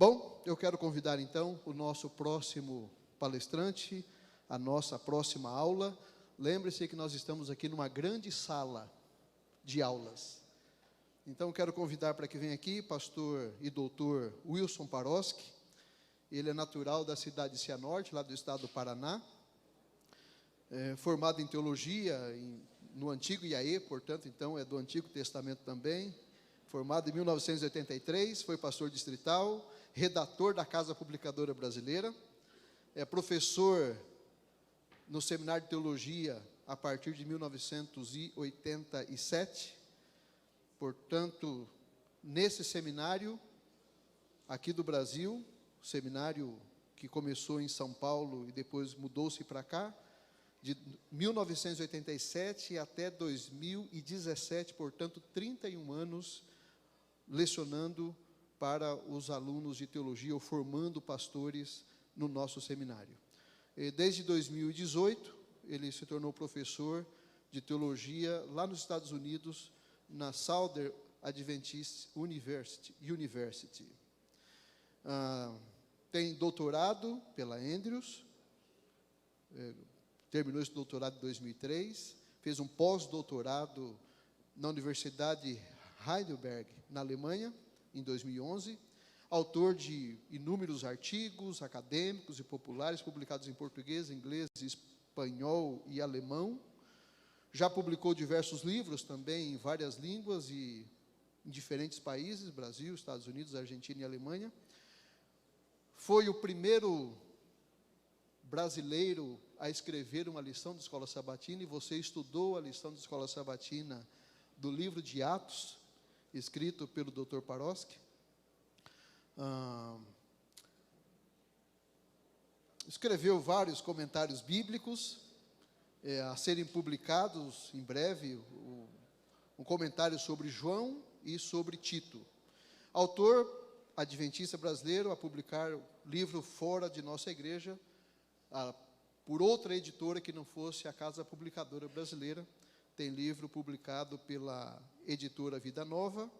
Bom, eu quero convidar então o nosso próximo palestrante, a nossa próxima aula. Lembre-se que nós estamos aqui numa grande sala de aulas. Então, eu quero convidar para que venha aqui pastor e doutor Wilson Paroski. Ele é natural da cidade de Cianorte, lá do estado do Paraná. Formado em teologia no Antigo IAE, portanto, então, é do Antigo Testamento também. Formado em 1983, foi pastor distrital, redator da Casa Publicadora Brasileira. É professor no Seminário de Teologia a partir de 1987. Portanto, nesse seminário aqui do Brasil, seminário que começou em São Paulo e depois mudou-se para cá, de 1987 até 2017, portanto, 31 anos lecionando para os alunos de teologia ou formando pastores no nosso seminário. Desde 2018, ele se tornou professor de teologia lá nos Estados Unidos, na Southern Adventist University. Tem doutorado pela Andrews, terminou esse doutorado em 2003, fez um pós-doutorado na Universidade de Heidelberg, na Alemanha, em 2011, autor de inúmeros artigos acadêmicos e populares, publicados em português, inglês, espanhol e alemão. Já publicou diversos livros também em várias línguas e em diferentes países, Brasil, Estados Unidos, Argentina e Alemanha. Foi o primeiro brasileiro a escrever uma lição de escola sabatina, e você estudou a lição de escola sabatina do livro de Atos, escrito pelo Dr. Paroski. Escreveu vários comentários bíblicos, a serem publicados em breve, um comentário sobre João e sobre Tito. Autor adventista brasileiro a publicar livro fora de nossa igreja, por outra editora que não fosse a Casa Publicadora Brasileira. Tem livro publicado pela editora Vida Nova,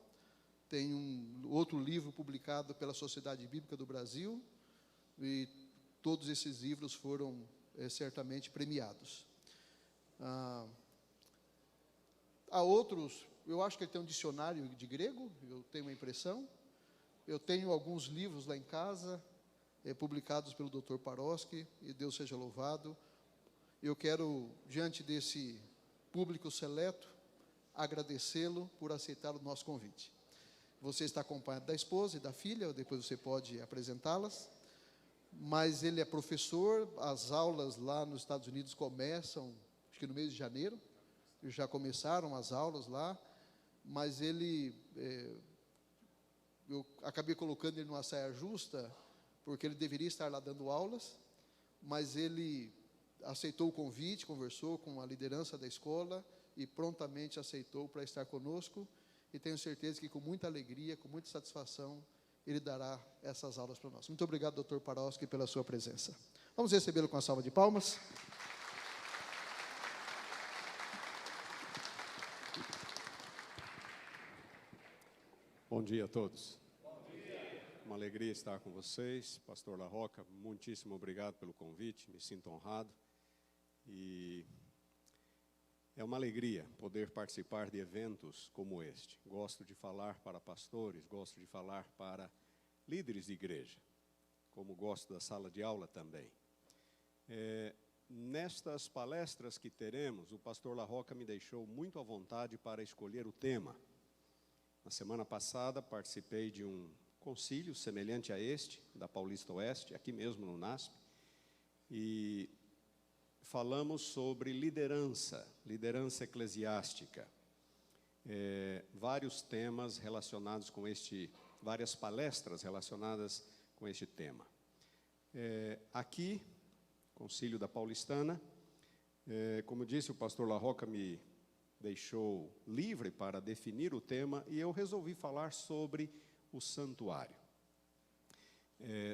tem outro livro publicado pela Sociedade Bíblica do Brasil, e todos esses livros foram certamente premiados. Há outros, eu acho que ele tem um dicionário de grego, eu tenho uma impressão. Eu tenho alguns livros lá em casa, publicados pelo Dr. Paroski, e Deus seja louvado. Eu quero, diante desse público seleto, agradecê-lo por aceitar o nosso convite. Você está acompanhado da esposa e da filha, depois você pode apresentá-las, mas ele é professor, as aulas lá nos Estados Unidos começam, acho que no mês de janeiro, já começaram as aulas lá, mas ele, eu acabei colocando ele numa saia justa, porque ele deveria estar lá dando aulas, mas ele aceitou o convite, conversou com a liderança da escola e prontamente aceitou para estar conosco, e tenho certeza que com muita alegria, com muita satisfação, ele dará essas aulas para nós. Muito obrigado, Dr. Paroski, pela sua presença. Vamos recebê-lo com a salva de palmas. Bom dia a todos. Bom dia. Uma alegria estar com vocês. Pastor La Roca, muitíssimo obrigado pelo convite, me sinto honrado. E é uma alegria poder participar de eventos como este. Gosto de falar para pastores, gosto de falar para líderes de igreja, como gosto da sala de aula também. Nestas palestras que teremos, o pastor La Roca me deixou muito à vontade para escolher o tema. Na semana passada, participei de um concílio semelhante a este, da Paulista Oeste, aqui mesmo no NASP, e falamos sobre liderança eclesiástica. Vários temas relacionados com várias palestras relacionadas com este tema. Aqui, concílio da Paulistana, como disse, o pastor La Roca me deixou livre para definir o tema, e eu resolvi falar sobre o santuário.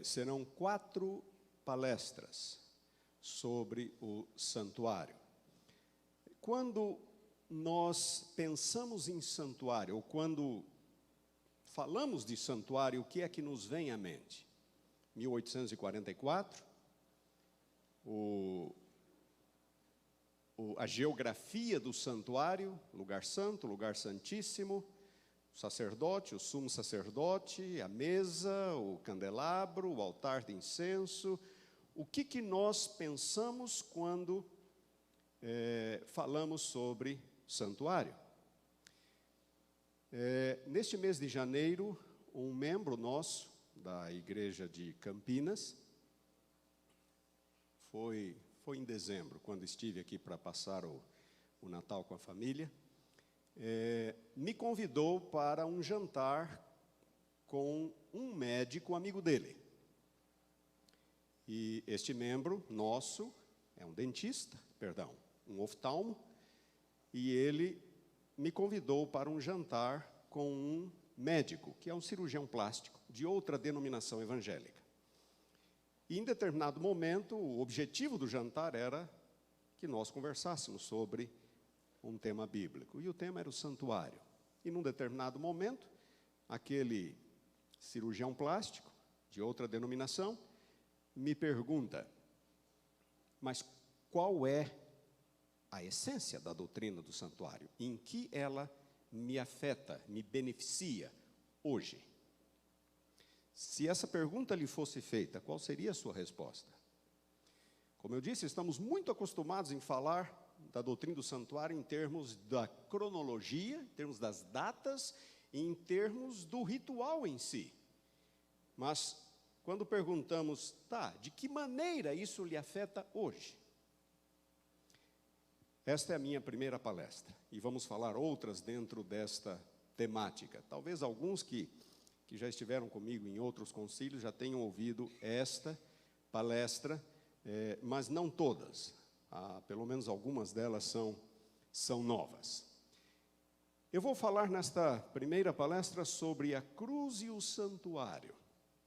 Serão 4 palestras sobre o santuário. Quando nós pensamos em santuário, ou quando falamos de santuário, o que é que nos vem à mente? 1844, a geografia do santuário, lugar santo, lugar santíssimo, o sacerdote, o sumo sacerdote, a mesa, o candelabro, o altar de incenso. O que nós pensamos quando falamos sobre santuário? Neste mês de janeiro, um membro nosso da igreja de Campinas, foi em dezembro, quando estive aqui para passar o Natal com a família, me convidou para um jantar com um médico amigo dele. E este membro nosso é um oftalmo, e ele me convidou para um jantar com um médico, que é um cirurgião plástico, de outra denominação evangélica. E, em determinado momento, o objetivo do jantar era que nós conversássemos sobre um tema bíblico. E o tema era o santuário. E, num determinado momento, aquele cirurgião plástico, de outra denominação, me pergunta: mas qual é a essência da doutrina do santuário? Em que ela me afeta, me beneficia hoje? Se essa pergunta lhe fosse feita, qual seria a sua resposta? Como eu disse, estamos muito acostumados em falar da doutrina do santuário em termos da cronologia, em termos das datas, e em termos do ritual em si. Mas, quando perguntamos, de que maneira isso lhe afeta hoje? Esta é a minha primeira palestra, e vamos falar outras dentro desta temática. Talvez alguns que já estiveram comigo em outros concílios já tenham ouvido esta palestra, mas não todas. Pelo menos algumas delas são novas. Eu vou falar nesta primeira palestra sobre a cruz e o santuário.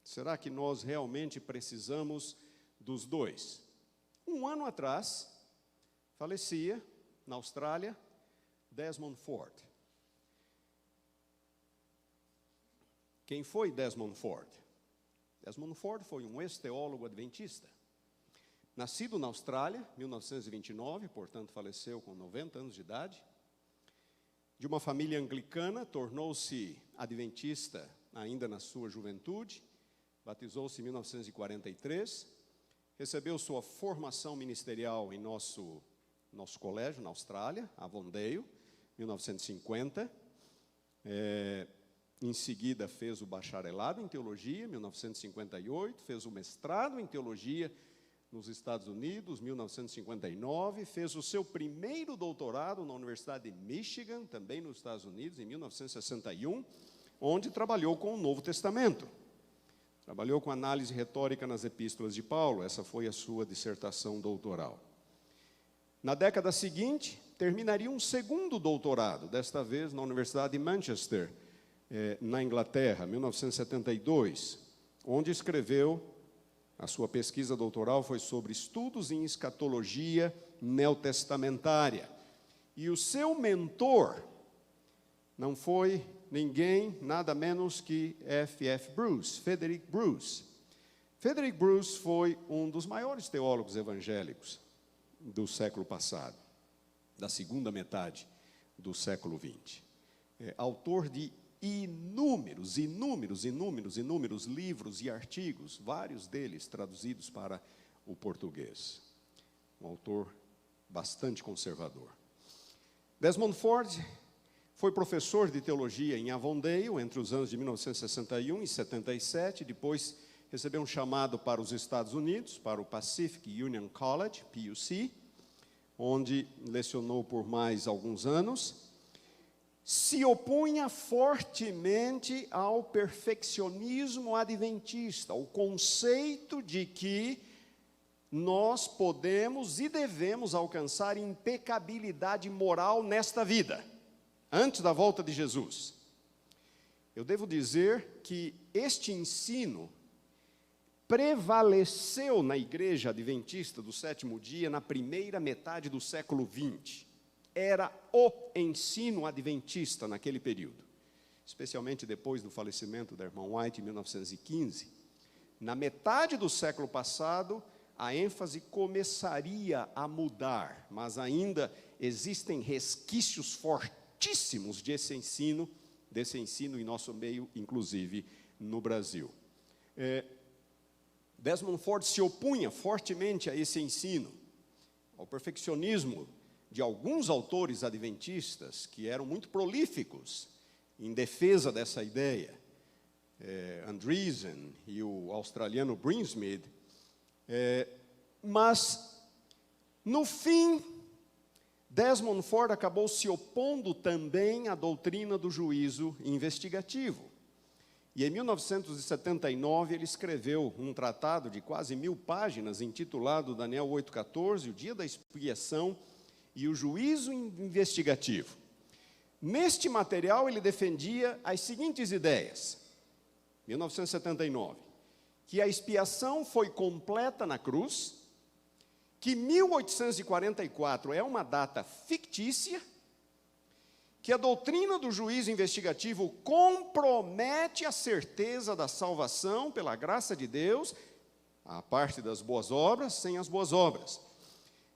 Será que nós realmente precisamos dos dois? Um ano atrás, falecia, na Austrália, Desmond Ford. Quem foi Desmond Ford? Desmond Ford foi um ex-teólogo adventista. Nascido na Austrália, 1929, portanto faleceu com 90 anos de idade. De uma família anglicana, tornou-se adventista ainda na sua juventude. Batizou-se em 1943. Recebeu sua formação ministerial em nosso colégio na Austrália, Avondale, 1950. Em seguida fez o bacharelado em teologia, 1958, fez o mestrado em teologia nos Estados Unidos, 1959, fez o seu primeiro doutorado na Universidade de Michigan, também nos Estados Unidos, em 1961, onde trabalhou com o Novo Testamento. Trabalhou com análise retórica nas epístolas de Paulo, essa foi a sua dissertação doutoral. Na década seguinte, terminaria um segundo doutorado, desta vez na Universidade de Manchester, na Inglaterra, 1972, onde escreveu, a sua pesquisa doutoral foi sobre estudos em escatologia neotestamentária. E o seu mentor não foi ninguém, nada menos que Frederick Bruce. Frederick Bruce foi um dos maiores teólogos evangélicos do século passado, da segunda metade do século XX. Autor de inúmeros livros e artigos, vários deles traduzidos para o português. Um autor bastante conservador. Desmond Ford foi professor de teologia em Avondale entre os anos de 1961 e 77, depois recebeu um chamado para os Estados Unidos, para o Pacific Union College, PUC, onde lecionou por mais alguns anos. Se opunha fortemente ao perfeccionismo adventista, o conceito de que nós podemos e devemos alcançar impecabilidade moral nesta vida, antes da volta de Jesus. Eu devo dizer que este ensino prevaleceu na igreja adventista do sétimo dia na primeira metade do século XX. Era o ensino adventista naquele período. especialmente depois do falecimento da irmã White em 1915, na metade do século passado, a ênfase começaria a mudar, mas ainda existem resquícios fortíssimos desse ensino em nosso meio, inclusive no Brasil. Desmond Ford se opunha fortemente a esse ensino, ao perfeccionismo de alguns autores adventistas que eram muito prolíficos em defesa dessa ideia. Andreessen e o australiano Brinsmead, mas, no fim, Desmond Ford acabou se opondo também à doutrina do juízo investigativo. E em 1979 ele escreveu um tratado de quase 1000 páginas, intitulado Daniel 8,14, o dia da expiação e o juízo investigativo. Neste material ele defendia as seguintes ideias, 1979, que a expiação foi completa na cruz, que 1844 é uma data fictícia, que a doutrina do juízo investigativo compromete a certeza da salvação pela graça de Deus, a parte das boas obras, sem as boas obras.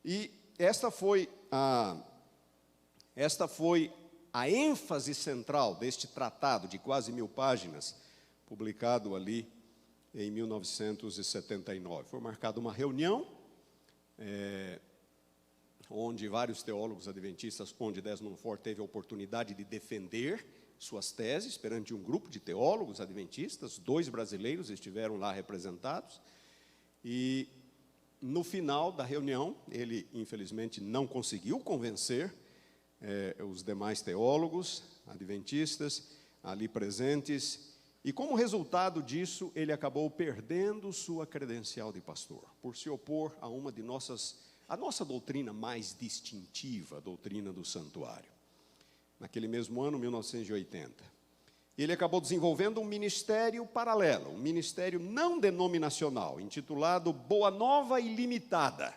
E esta foi a ênfase central deste tratado de quase 1000 páginas, publicado ali em 1979. Foi marcada uma reunião, onde vários teólogos adventistas, onde Desmond Ford teve a oportunidade de defender suas teses perante um grupo de teólogos adventistas, 2 brasileiros estiveram lá representados, e no final da reunião, ele infelizmente não conseguiu convencer os demais teólogos adventistas ali presentes, e como resultado disso, ele acabou perdendo sua credencial de pastor, por se opor a uma de a nossa doutrina mais distintiva, a doutrina do santuário. Naquele mesmo ano, 1980. Ele acabou desenvolvendo um ministério paralelo, um ministério não denominacional, intitulado Boa Nova Ilimitada.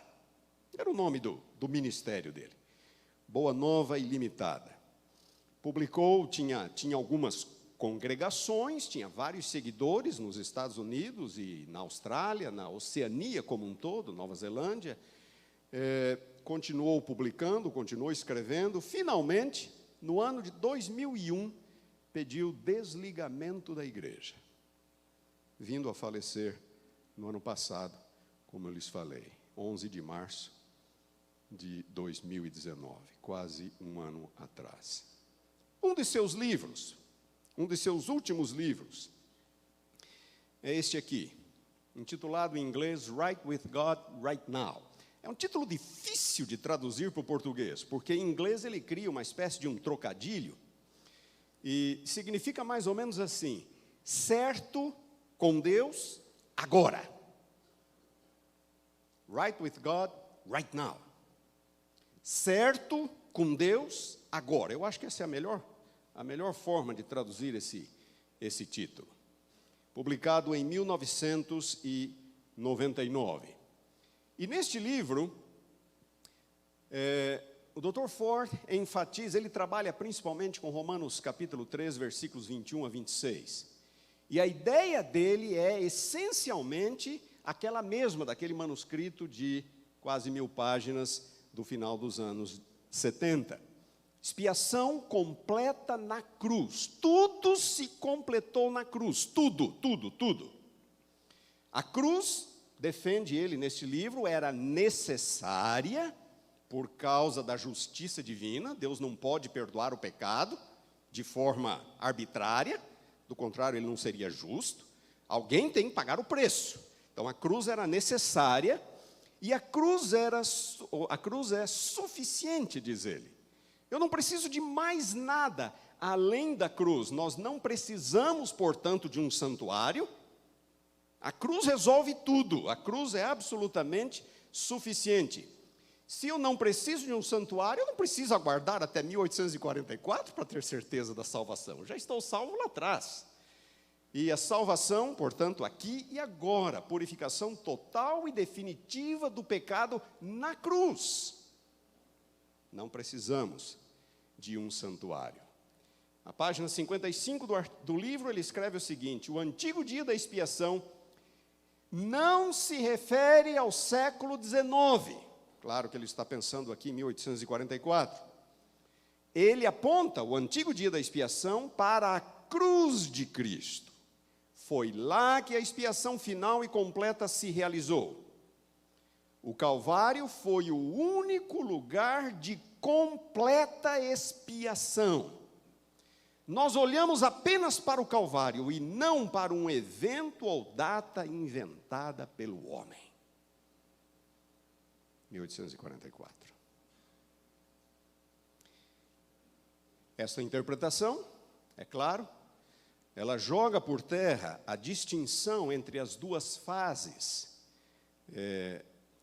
Era o nome do ministério dele. Boa Nova Ilimitada. Publicou, tinha algumas congregações, tinha vários seguidores nos Estados Unidos e na Austrália, na Oceania como um todo, Nova Zelândia. Continuou publicando, continuou escrevendo. Finalmente, no ano de 2001, pediu desligamento da igreja, vindo a falecer no ano passado, como eu lhes falei, 11 de março de 2019, quase um ano atrás. Um de seus livros, um de seus últimos livros, é este aqui, intitulado em inglês Right with God Right Now. É um título difícil de traduzir para o português, porque em inglês ele cria uma espécie de um trocadilho, e significa mais ou menos assim: certo com Deus agora. Right with God right now. Certo com Deus agora. Eu acho que essa é a melhor forma de traduzir esse título. Publicado em 1999. E neste livro, o Dr. Ford enfatiza, ele trabalha principalmente com Romanos capítulo 3, versículos 21 a 26. E a ideia dele é essencialmente aquela mesma daquele manuscrito de quase 1000 páginas do final dos anos 70. Expiação completa na cruz. Tudo se completou na cruz. Tudo. A cruz, defende ele neste livro, era necessária por causa da justiça divina. Deus não pode perdoar o pecado de forma arbitrária, do contrário, ele não seria justo. Alguém tem que pagar o preço. Então, a cruz era necessária, e a cruz é suficiente, diz ele. Eu não preciso de mais nada além da cruz. Nós não precisamos, portanto, de um santuário. A cruz resolve tudo. A cruz é absolutamente suficiente. Se eu não preciso de um santuário, eu não preciso aguardar até 1844 para ter certeza da salvação. Eu já estou salvo lá atrás. E a salvação, portanto, aqui e agora, purificação total e definitiva do pecado na cruz. Não precisamos de um santuário. Na página 55 do livro, ele escreve o seguinte: o antigo dia da expiação não se refere ao século XIX. Claro que ele está pensando aqui em 1844. Ele aponta o antigo dia da expiação para a cruz de Cristo. Foi lá que a expiação final e completa se realizou. O Calvário foi o único lugar de completa expiação. Nós olhamos apenas para o Calvário e não para um evento ou data inventada pelo homem. 1844. Esta interpretação, é claro, ela joga por terra a distinção entre as duas fases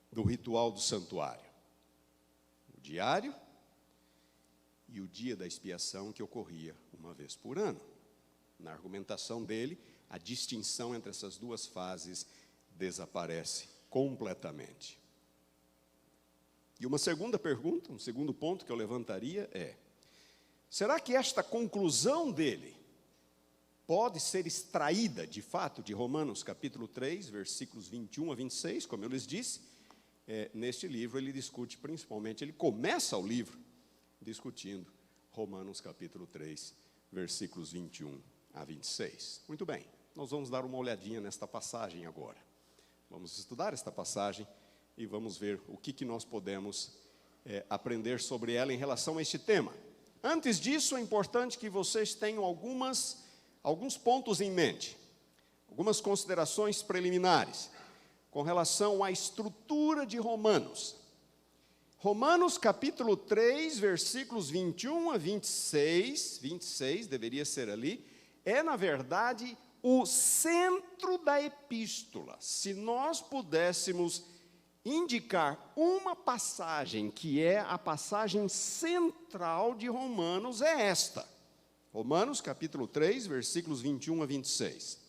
do ritual do santuário. O diário e o dia da expiação, que ocorria uma vez por ano. Na argumentação dele, a distinção entre essas duas fases desaparece completamente. E uma segunda pergunta, um segundo ponto que eu levantaria é: será que esta conclusão dele pode ser extraída, de fato, de Romanos capítulo 3, versículos 21 a 26, como eu lhes disse? Neste livro ele discute principalmente, ele começa o livro discutindo Romanos capítulo 3, versículos 21 a 26. Muito bem, nós vamos dar uma olhadinha nesta passagem agora. Vamos estudar esta passagem e vamos ver o que nós podemos aprender sobre ela em relação a este tema. Antes disso, é importante que vocês tenham alguns pontos em mente, algumas considerações preliminares com relação à estrutura de Romanos. Romanos capítulo 3, versículos 21 a 26 deveria ser ali, é na verdade o centro da epístola. Se nós pudéssemos indicar uma passagem que é a passagem central de Romanos, é esta. Romanos capítulo 3, versículos 21 a 26.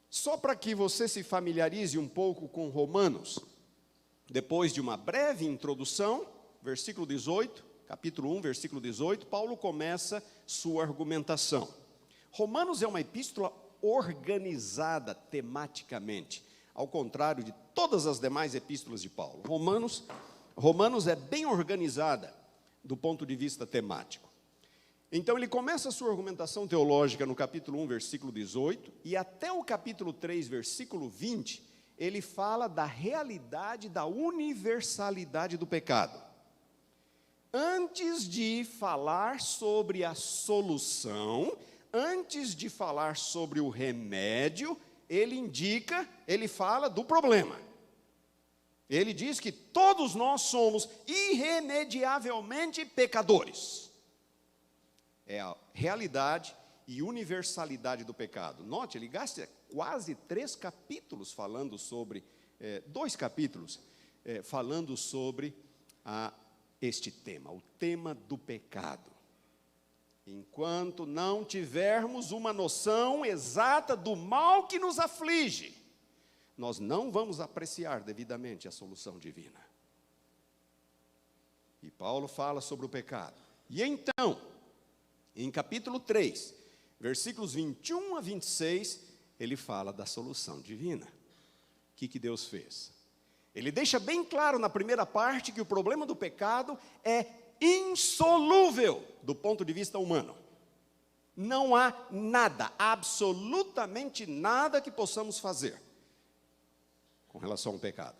Só para que você se familiarize um pouco com Romanos, depois de uma breve introdução, versículo 18, capítulo 1, versículo 18, Paulo começa sua argumentação. Romanos é uma epístola organizada tematicamente, ao contrário de todas as demais epístolas de Paulo. Romanos é bem organizada do ponto de vista temático. Então ele começa a sua argumentação teológica no capítulo 1, versículo 18, e até o capítulo 3, versículo 20, ele fala da realidade da universalidade do pecado. Antes de falar sobre a solução, antes de falar sobre o remédio, ele fala do problema. Ele diz que todos nós somos irremediavelmente pecadores. É a realidade e universalidade do pecado. Note, ele gasta quase 3 capítulos falando sobre, 2 capítulos, falando sobre este tema, o tema do pecado. Enquanto não tivermos uma noção exata do mal que nos aflige, nós não vamos apreciar devidamente a solução divina. E Paulo fala sobre o pecado. E então, em capítulo 3, versículos 21 a 26, ele fala da solução divina. O que Deus fez? Ele deixa bem claro na primeira parte que o problema do pecado é insolúvel do ponto de vista humano. Não há nada, absolutamente nada que possamos fazer com relação ao pecado.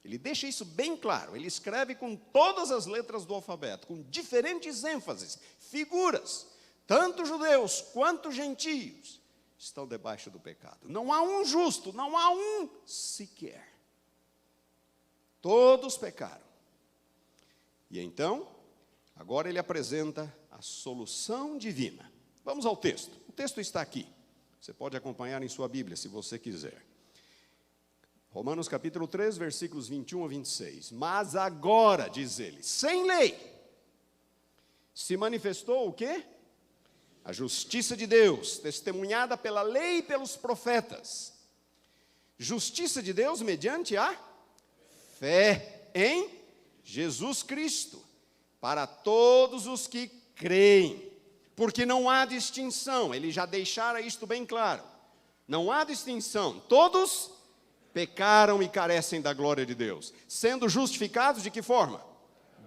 Ele deixa isso bem claro, ele escreve com todas as letras do alfabeto, com diferentes ênfases, figuras, tanto judeus quanto gentios estão debaixo do pecado. Não há um justo, não há um sequer. Todos pecaram. E então, agora ele apresenta a solução divina. Vamos ao texto. O texto está aqui. Você pode acompanhar em sua Bíblia, se você quiser. Romanos capítulo 3, versículos 21 a 26. Mas agora, diz ele, sem lei, se manifestou o quê? A justiça de Deus, testemunhada pela lei e pelos profetas. Justiça de Deus mediante a fé em Jesus Cristo, para todos os que creem. porque não há distinção. Ele já deixara isto bem claro. Não há distinção. Todos pecaram e carecem da glória de Deus, sendo justificados de que forma?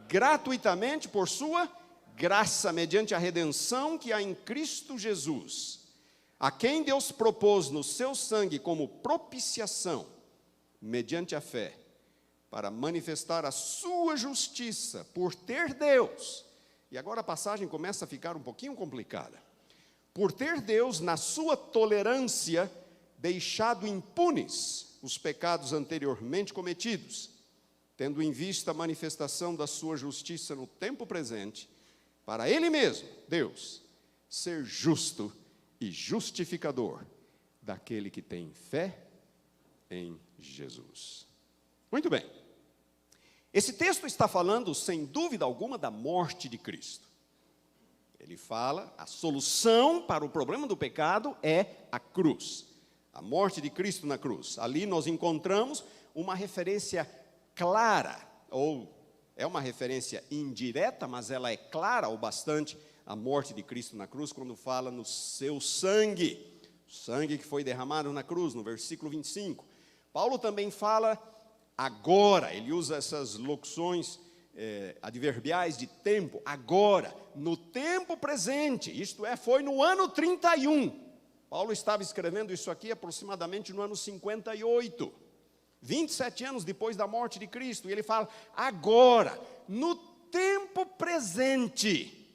Gratuitamente por sua graça, mediante a redenção que há em Cristo Jesus, a quem Deus propôs no seu sangue como propiciação, mediante a fé, para manifestar a sua justiça, por ter Deus. E agora a passagem começa a ficar um pouquinho complicada. Por ter Deus, na sua tolerância, deixado impunes os pecados anteriormente cometidos, tendo em vista a manifestação da sua justiça no tempo presente, para Ele mesmo, Deus, ser justo e justificador daquele que tem fé em Jesus. Muito bem. Esse texto está falando, sem dúvida alguma, da morte de Cristo. Ele fala, a solução para o problema do pecado é a cruz. A morte de Cristo na cruz. Ali nós encontramos uma referência clara, ou é uma referência indireta, mas ela é clara o bastante, a morte de Cristo na cruz, quando fala no seu sangue. O sangue que foi derramado na cruz, no versículo 25. Paulo também fala agora, ele usa essas locuções adverbiais de tempo, agora, no tempo presente, isto é, foi no ano 31. Paulo estava escrevendo isso aqui aproximadamente no ano 58, 27 anos depois da morte de Cristo, e ele fala, agora, no tempo presente,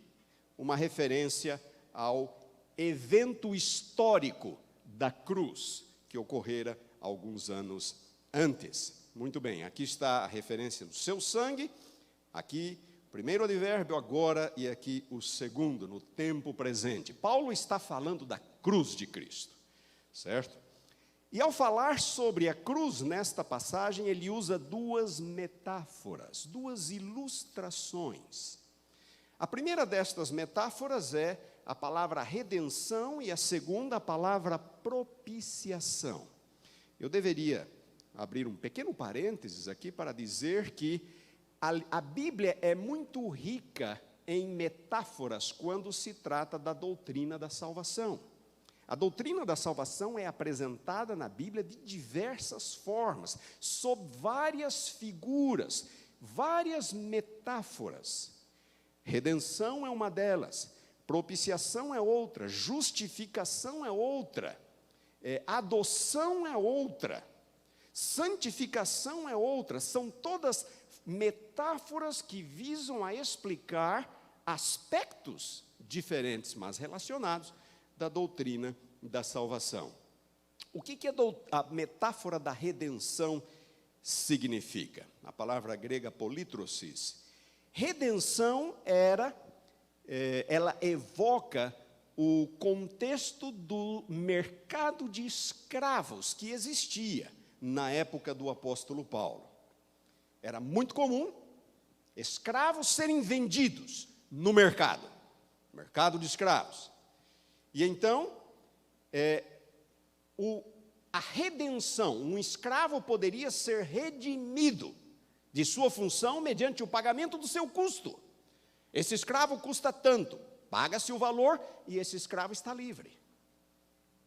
uma referência ao evento histórico da cruz, que ocorrera alguns anos antes. Muito bem, aqui está a referência do seu sangue, aqui o primeiro advérbio agora e aqui o segundo, no tempo presente. Paulo está falando da cruz de Cristo, certo? E ao falar sobre a cruz nesta passagem, ele usa duas metáforas, duas ilustrações. A primeira destas metáforas é a palavra redenção e a segunda a palavra propiciação. Eu deveria abrir um pequeno parênteses aqui para dizer que a Bíblia é muito rica em metáforas quando se trata da doutrina da salvação. A doutrina da salvação é apresentada na Bíblia de diversas formas, sob várias figuras, várias metáforas. Redenção é uma delas, propiciação é outra, justificação é outra, adoção é outra, santificação é outra, são todas metáforas que visam a explicar aspectos diferentes, mas relacionados da doutrina da salvação. O que a metáfora da redenção significa? A palavra grega politrosis. Redenção ela evoca o contexto do mercado de escravos que existia na época do apóstolo Paulo. Era muito comum escravos serem vendidos no mercado de escravos. E então, a redenção, um escravo poderia ser redimido de sua função mediante o pagamento do seu custo. Esse escravo custa tanto, paga-se o valor e esse escravo está livre.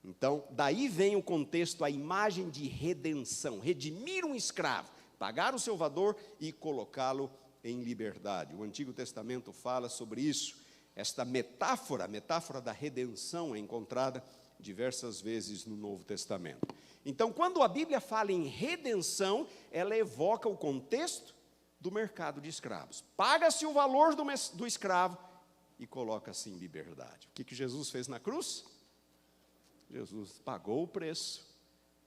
Então, daí vem o contexto, a imagem de redenção, redimir um escravo, pagar o seu valor e colocá-lo em liberdade. O Antigo Testamento fala sobre isso. Esta metáfora, a metáfora da redenção, é encontrada diversas vezes no Novo Testamento. Então, quando a Bíblia fala em redenção, ela evoca o contexto do mercado de escravos. Paga-se o valor do escravo e coloca-se em liberdade. O que Jesus fez na cruz? Jesus pagou o preço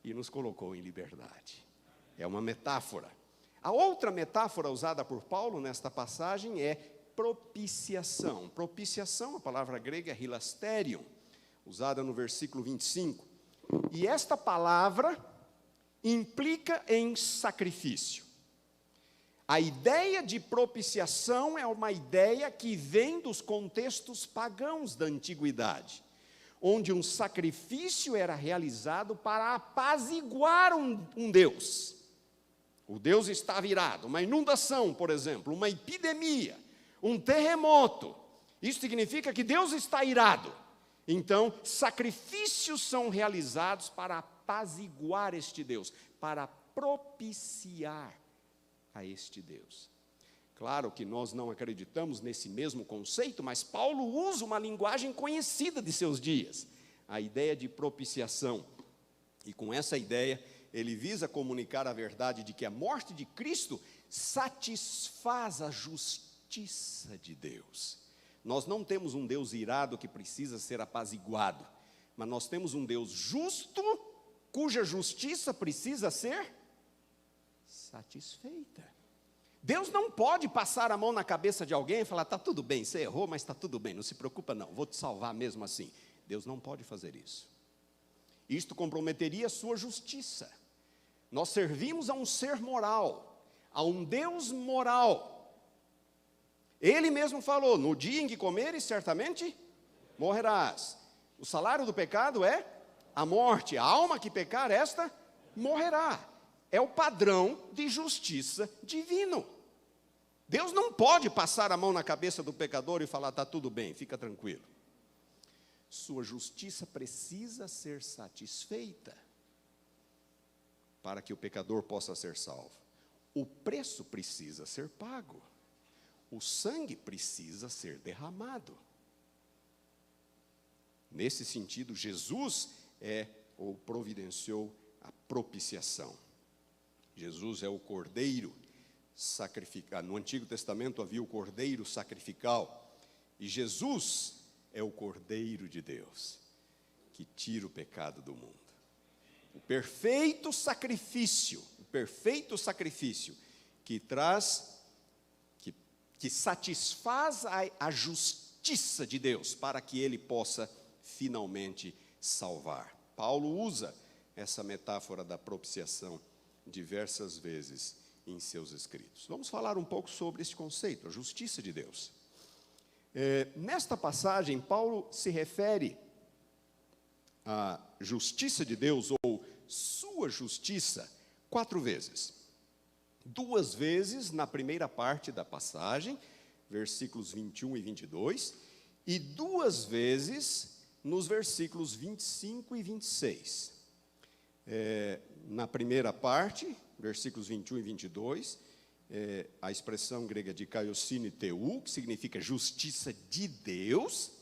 e nos colocou em liberdade. É uma metáfora. A outra metáfora usada por Paulo nesta passagem é propiciação. Propiciação, a palavra grega é hilasterion, usada no versículo 25. E esta palavra implica em sacrifício. A ideia de propiciação é uma ideia que vem dos contextos pagãos da antiguidade, onde um sacrifício era realizado para apaziguar um Deus. O Deus estava irado, uma inundação, por exemplo, uma epidemia, um terremoto. Isso significa que Deus está irado. Então, sacrifícios são realizados para apaziguar este Deus, para propiciar a este Deus. Claro que nós não acreditamos nesse mesmo conceito, mas Paulo usa uma linguagem conhecida de seus dias, a ideia de propiciação. E com essa ideia, ele visa comunicar a verdade de que a morte de Cristo satisfaz a justiça de Deus. Nós não temos um Deus irado que precisa ser apaziguado, mas nós temos um Deus justo, cuja justiça precisa ser satisfeita. Deus não pode passar a mão na cabeça de alguém e falar, está tudo bem, você errou, mas está tudo bem, não se preocupa não, vou te salvar mesmo assim. Deus não pode fazer isso. Isto comprometeria a sua justiça. Nós servimos a um ser moral, a um Deus moral. Ele mesmo falou, no dia em que comeres, certamente morrerás. O salário do pecado é a morte, a alma que pecar, esta morrerá. É o padrão de justiça divino. Deus não pode passar a mão na cabeça do pecador e falar, está tudo bem, fica tranquilo. Sua justiça precisa ser satisfeita para que o pecador possa ser salvo. O preço precisa ser pago. O sangue precisa ser derramado. Nesse sentido, Jesus providenciou a propiciação. Jesus é o cordeiro sacrificado. No Antigo Testamento havia o cordeiro sacrificial. E Jesus é o cordeiro de Deus, que tira o pecado do mundo. O perfeito sacrifício que traz, que satisfaz a justiça de Deus, para que Ele possa finalmente salvar. Paulo usa essa metáfora da propiciação diversas vezes em seus escritos. Vamos falar um pouco sobre esse conceito, a justiça de Deus. Nesta passagem, Paulo se refere à justiça de Deus, ou sua justiça, 4 vezes. 2 vezes na primeira parte da passagem, versículos 21 e 22, e 2 vezes nos versículos 25 e 26. Na primeira parte, versículos 21 e 22, a expressão grega de kaiosine teu, que significa justiça de Deus,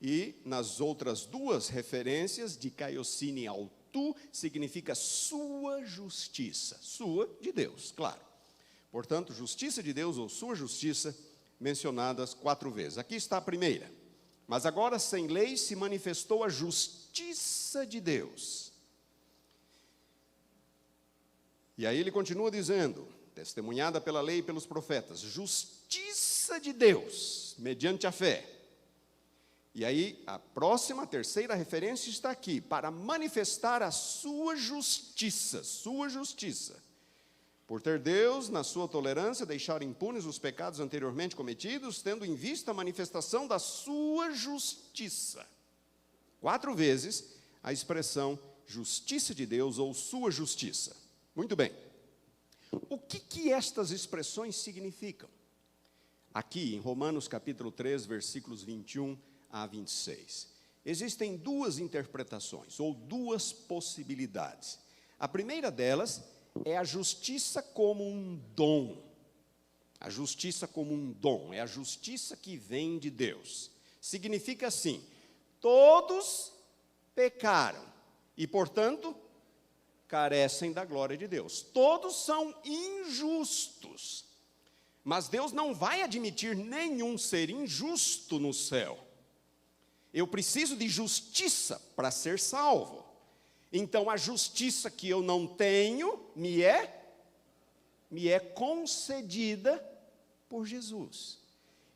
e nas outras 2 referências, de kaiosine autu, significa sua justiça, sua de Deus, claro. Portanto, justiça de Deus ou sua justiça, mencionadas 4 vezes. Aqui está a primeira. Mas agora, sem lei, se manifestou a justiça de Deus. E aí ele continua dizendo, testemunhada pela lei e pelos profetas, justiça de Deus, mediante a fé. E aí, a próxima, terceira referência está aqui, para manifestar a sua justiça, por ter Deus, na sua tolerância, deixado impunes os pecados anteriormente cometidos, tendo em vista a manifestação da sua justiça. 4 vezes a expressão justiça de Deus ou sua justiça. Muito bem. O que estas expressões significam? Aqui, em Romanos capítulo 3, versículos 21 a 26. Existem 2 interpretações, ou 2 possibilidades. A primeira delas é a justiça como um dom. A justiça como um dom, é a justiça que vem de Deus. Significa assim, todos pecaram e, portanto, carecem da glória de Deus. Todos são injustos. Mas Deus não vai admitir nenhum ser injusto no céu. Eu preciso de justiça para ser salvo. Então, a justiça que eu não tenho me é concedida por Jesus.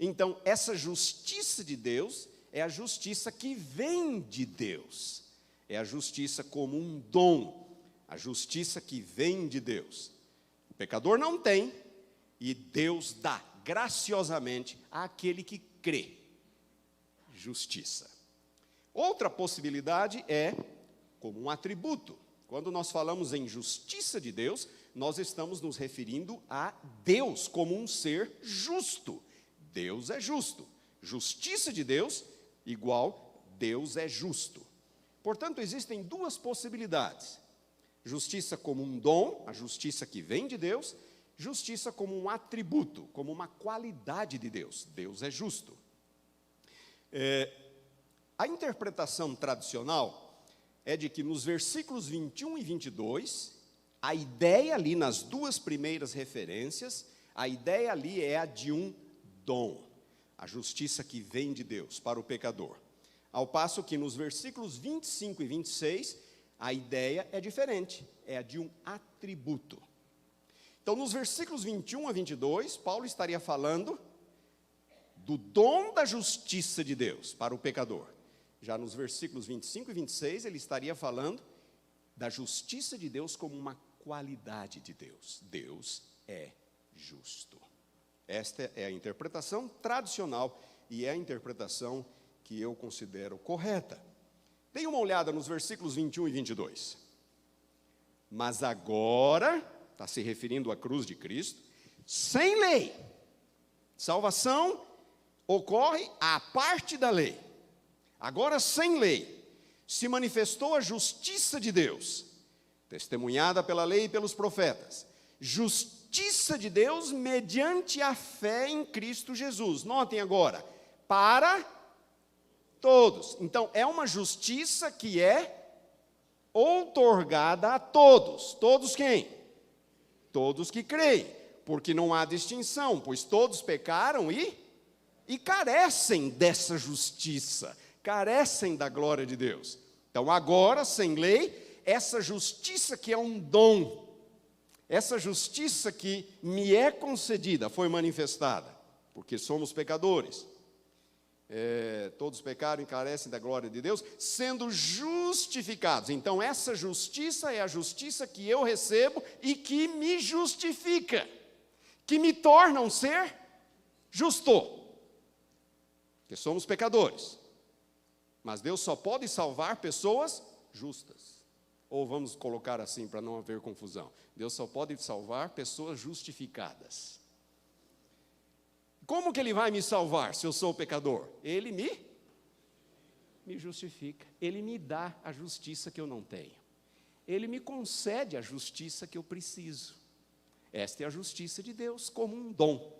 Então, essa justiça de Deus é a justiça que vem de Deus. É a justiça como um dom. A justiça que vem de Deus. O pecador não tem, e Deus dá graciosamente àquele que crê. Justiça. Outra possibilidade é como um atributo. Quando nós falamos em justiça de Deus, nós estamos nos referindo a Deus como um ser justo. Deus é justo. justiça de Deus igual Deus é justo. Portanto, existem duas possibilidades: justiça como um dom, a justiça que vem de Deus; justiça como um atributo, como uma qualidade de Deus. Deus é justo. A interpretação tradicional é de que nos versículos 21 e 22, a ideia ali nas duas primeiras referências, a ideia ali é a de um dom, a justiça que vem de Deus para o pecador. Ao passo que nos versículos 25 e 26, a ideia é diferente, é a de um atributo. Então, nos versículos 21 a 22, Paulo estaria falando do dom da justiça de Deus para o pecador. Já nos versículos 25 e 26, ele estaria falando da justiça de Deus como uma qualidade de Deus. Deus é justo. Esta é a interpretação tradicional e é a interpretação que eu considero correta. Dê uma olhada nos versículos 21 e 22. Mas agora, está se referindo à cruz de Cristo, sem lei, salvação ocorre à parte da lei. Agora, sem lei, se manifestou a justiça de Deus, testemunhada pela lei e pelos profetas. Justiça de Deus mediante a fé em Cristo Jesus. Notem agora, para todos. Então, é uma justiça que é outorgada a todos. Todos quem? Todos que creem, porque não há distinção, pois todos pecaram e carecem dessa justiça, carecem da glória de Deus. Então, agora, sem lei, essa justiça que é um dom, essa justiça que me é concedida, foi manifestada, porque somos pecadores. Todos pecaram e carecem da glória de Deus, sendo justificados. Então, essa justiça é a justiça que eu recebo e que me justifica, que me torna um ser justo, porque somos pecadores. Mas Deus só pode salvar pessoas justas. Ou vamos colocar assim para não haver confusão: Deus só pode salvar pessoas justificadas. Como que Ele vai me salvar se eu sou pecador? Ele me justifica. Ele me dá a justiça que eu não tenho. Ele me concede a justiça que eu preciso. Esta é a justiça de Deus como um dom.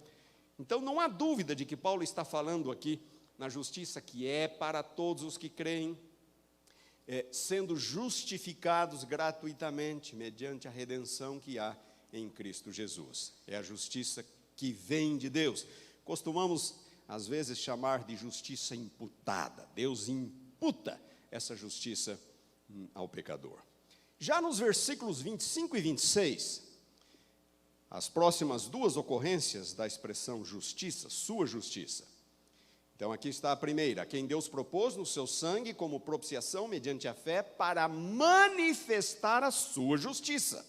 Então não há dúvida de que Paulo está falando aqui na justiça que é para todos os que creem, sendo justificados gratuitamente mediante a redenção que há em Cristo Jesus. É a justiça que vem de Deus. Costumamos, às vezes, chamar de justiça imputada. Deus imputa essa justiça ao pecador. Já nos versículos 25 e 26, as próximas duas ocorrências da expressão justiça, sua justiça. Então, aqui está a primeira: a quem Deus propôs no seu sangue como propiciação mediante a fé para manifestar a sua justiça.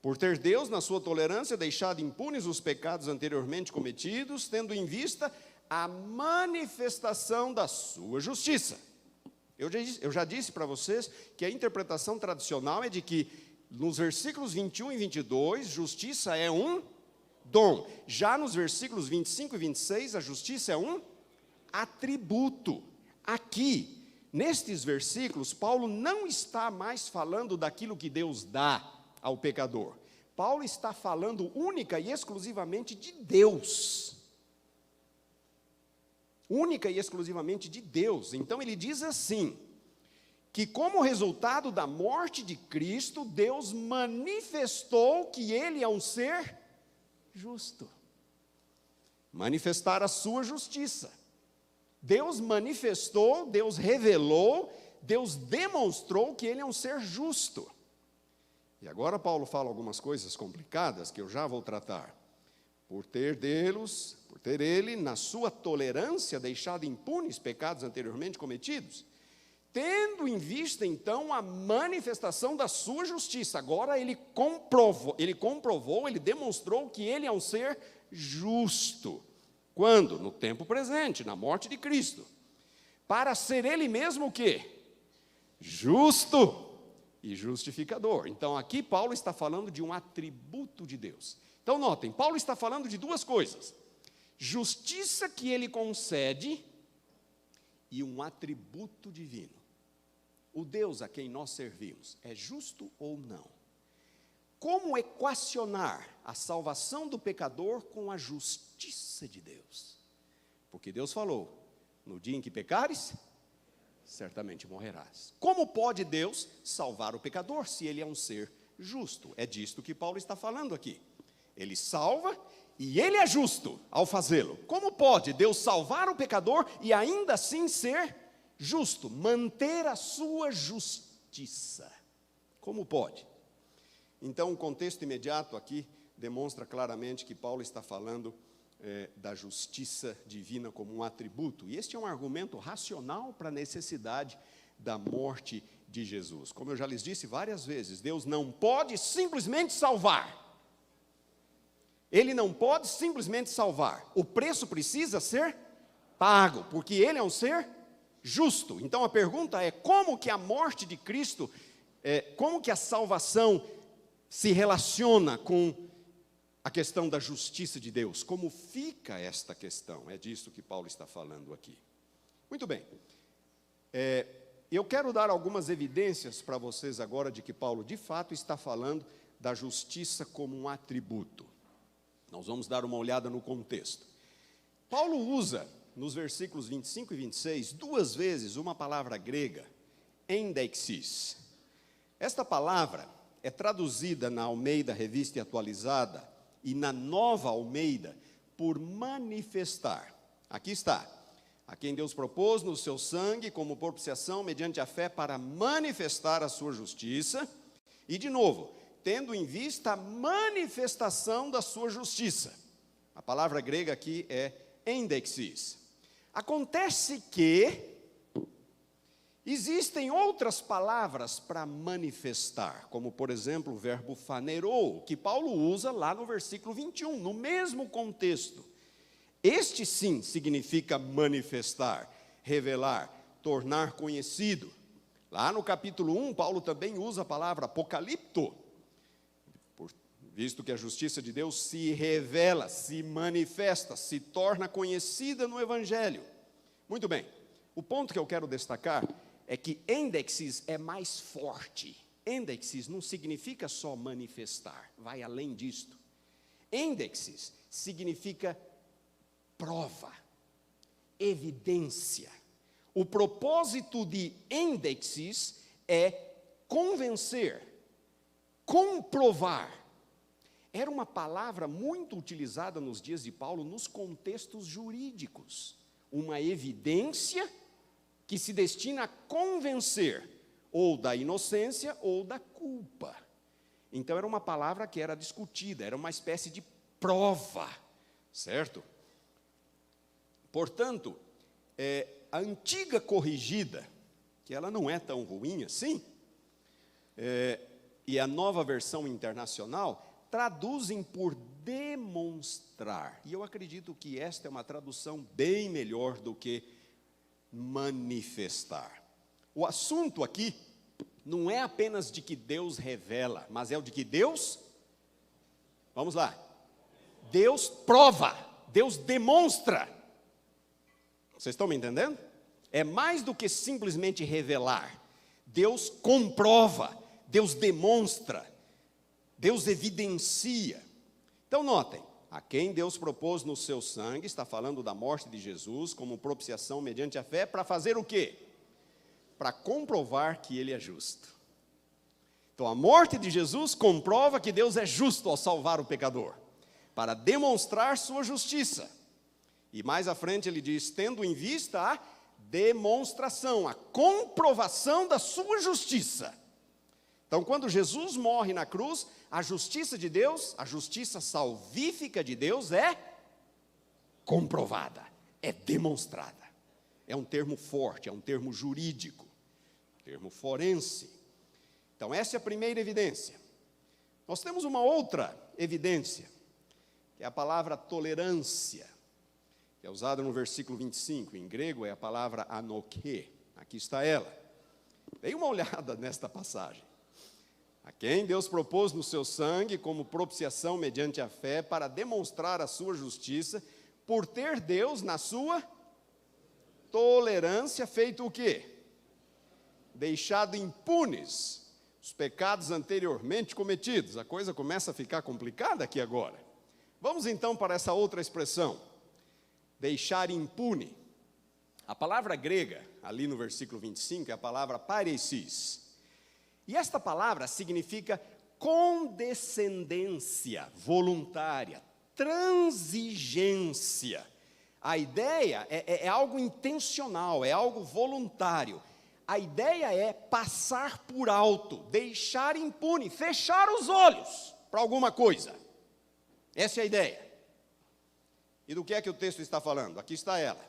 Por ter Deus, na sua tolerância, deixado impunes os pecados anteriormente cometidos, tendo em vista a manifestação da sua justiça. Eu já disse para vocês que a interpretação tradicional é de que, nos versículos 21 e 22, justiça é um dom. Já nos versículos 25 e 26, a justiça é um atributo. Aqui, nestes versículos, Paulo não está mais falando daquilo que Deus dá ao pecador. Paulo está falando única e exclusivamente de Deus. Única e exclusivamente de Deus. Então ele diz assim, que como resultado da morte de Cristo, Deus manifestou que Ele é um ser justo. Manifestar a sua justiça. Deus manifestou, Deus revelou, Deus demonstrou que Ele é um ser justo. E agora Paulo fala algumas coisas complicadas que eu já vou tratar. Por ter Ele, na sua tolerância, deixado impunes pecados anteriormente cometidos, tendo em vista, então, a manifestação da sua justiça. Agora ele comprovou, ele demonstrou que ele é um ser justo. Quando? No tempo presente, na morte de Cristo. Para ser ele mesmo o quê? Justo e justificador. Então, aqui Paulo está falando de um atributo de Deus. Então, notem, Paulo está falando de duas coisas: justiça que ele concede e um atributo divino. O Deus a quem nós servimos é justo ou não? Como equacionar a salvação do pecador com a justiça de Deus? Porque Deus falou, no dia em que pecares, certamente morrerás. Como pode Deus salvar o pecador se ele é um ser justo? É disto que Paulo está falando aqui. Ele salva e ele é justo ao fazê-lo. Como pode Deus salvar o pecador e ainda assim ser justo? Manter a sua justiça. Como pode? Então, o contexto imediato aqui demonstra claramente que Paulo está falando da justiça divina como um atributo. E este é um argumento racional para a necessidade da morte de Jesus. Como eu já lhes disse várias vezes, Deus não pode simplesmente salvar. Ele não pode simplesmente salvar. O preço precisa ser pago, porque Ele é um ser justo. Então a pergunta é, como que a morte de Cristo, como que a salvação se relaciona com a questão da justiça de Deus? Como fica esta questão? É disso que Paulo está falando aqui. Muito bem. Eu quero dar algumas evidências para vocês agora de que Paulo, de fato, está falando da justiça como um atributo. Nós vamos dar uma olhada no contexto. Paulo usa, nos versículos 25 e 26, duas vezes uma palavra grega, endexis. Esta palavra é traduzida na Almeida Revista e Atualizada e na Nova Almeida por manifestar. Aqui está. A quem Deus propôs no seu sangue como propiciação mediante a fé para manifestar a sua justiça. E de novo, tendo em vista a manifestação da sua justiça. A palavra grega aqui é endexis. Acontece que existem outras palavras para manifestar, como por exemplo o verbo phanerou, que Paulo usa lá no versículo 21, no mesmo contexto. Este sim significa manifestar, revelar, tornar conhecido. Lá no capítulo 1, Paulo também usa a palavra apocalipto, visto que a justiça de Deus se revela, se manifesta, se torna conhecida no Evangelho. Muito bem, o ponto que eu quero destacar é que endexis é mais forte. Endexis não significa só manifestar, vai além disto. Endexis significa prova, evidência. O propósito de endexis é convencer, comprovar. Era uma palavra muito utilizada nos dias de Paulo nos contextos jurídicos. Uma evidência que se destina a convencer ou da inocência ou da culpa. Então era uma palavra que era discutida, era uma espécie de prova, certo? Portanto, a antiga corrigida, que ela não é tão ruim assim, e a nova versão internacional traduzem por demonstrar. E eu acredito que esta é uma tradução bem melhor do que manifestar. O assunto aqui não é apenas de que Deus revela, mas é o de que Deus, vamos lá, Deus prova, Deus demonstra. Vocês estão me entendendo? É mais do que simplesmente revelar. Deus comprova, Deus demonstra, Deus evidencia. Então notem, a quem Deus propôs no seu sangue, está falando da morte de Jesus como propiciação mediante a fé, para fazer o quê? Para comprovar que Ele é justo. Então a morte de Jesus comprova que Deus é justo ao salvar o pecador, para demonstrar sua justiça. E mais à frente ele diz, tendo em vista a demonstração, a comprovação da sua justiça. Então, quando Jesus morre na cruz, a justiça de Deus, a justiça salvífica de Deus é comprovada, é demonstrada. É um termo forte, é um termo jurídico, termo forense. Então, essa é a primeira evidência. Nós temos uma outra evidência, que é a palavra tolerância, que é usada no versículo 25. Em grego é a palavra anoké. Aqui está ela. Dê uma olhada nesta passagem. A quem Deus propôs no seu sangue como propiciação mediante a fé para demonstrar a sua justiça, por ter Deus, na sua tolerância, feito o quê? Deixado impunes os pecados anteriormente cometidos. A coisa começa a ficar complicada aqui agora. Vamos então para essa outra expressão, deixar impune. A palavra grega, ali no versículo 25, é a palavra paresis. E esta palavra significa condescendência voluntária, transigência. A ideia é algo intencional, é algo voluntário. A ideia é passar por alto, deixar impune, fechar os olhos para alguma coisa. Essa é a ideia. E do que é que o texto está falando? Aqui está ela.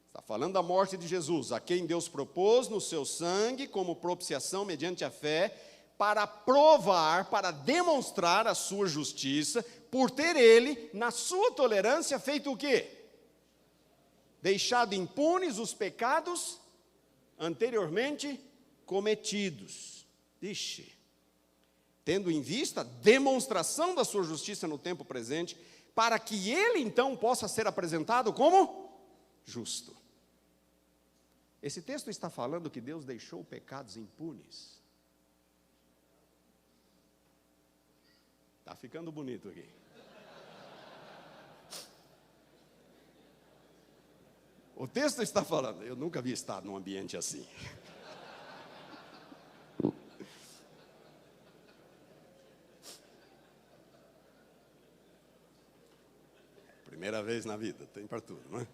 Está falando da morte de Jesus, a quem Deus propôs no seu sangue como propiciação mediante a fé, para provar, para demonstrar a sua justiça, por ter ele, na sua tolerância, feito o quê? Deixado impunes os pecados anteriormente cometidos. Ixi. Tendo em vista a demonstração da sua justiça no tempo presente, para que ele então possa ser apresentado como justo. Esse texto está falando que Deus deixou pecados impunes. Está ficando bonito aqui. O texto está falando, eu nunca vi estar num ambiente assim. Primeira vez na vida, tem para tudo, não é?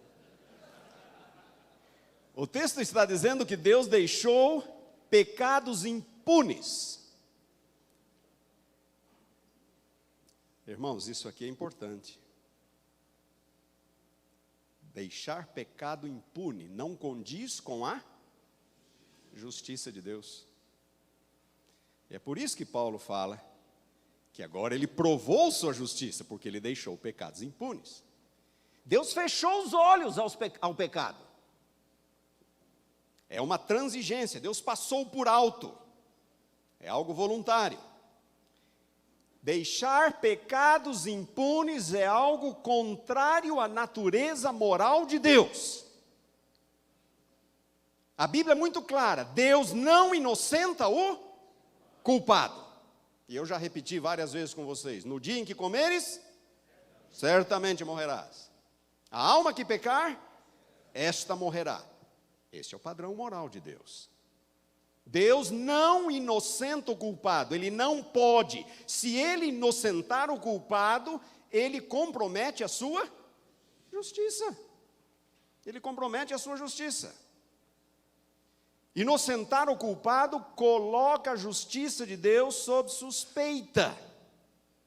O texto está dizendo que Deus deixou pecados impunes. Irmãos, isso aqui é importante. Deixar pecado impune não condiz com a justiça de Deus. E é por isso que Paulo fala que agora ele provou sua justiça, porque ele deixou pecados impunes. Deus fechou os olhos ao pecado. É uma transigência, Deus passou por alto. É algo voluntário. Deixar pecados impunes é algo contrário à natureza moral de Deus. A Bíblia é muito clara, Deus não inocenta o culpado. E eu já repeti várias vezes com vocês, no dia em que comeres, certamente morrerás. A alma que pecar, esta morrerá. Esse é o padrão moral de Deus. Deus não inocenta o culpado, Ele não pode. Se Ele inocentar o culpado, Ele compromete a sua justiça. Ele compromete a sua justiça. Inocentar o culpado coloca a justiça de Deus sob suspeita.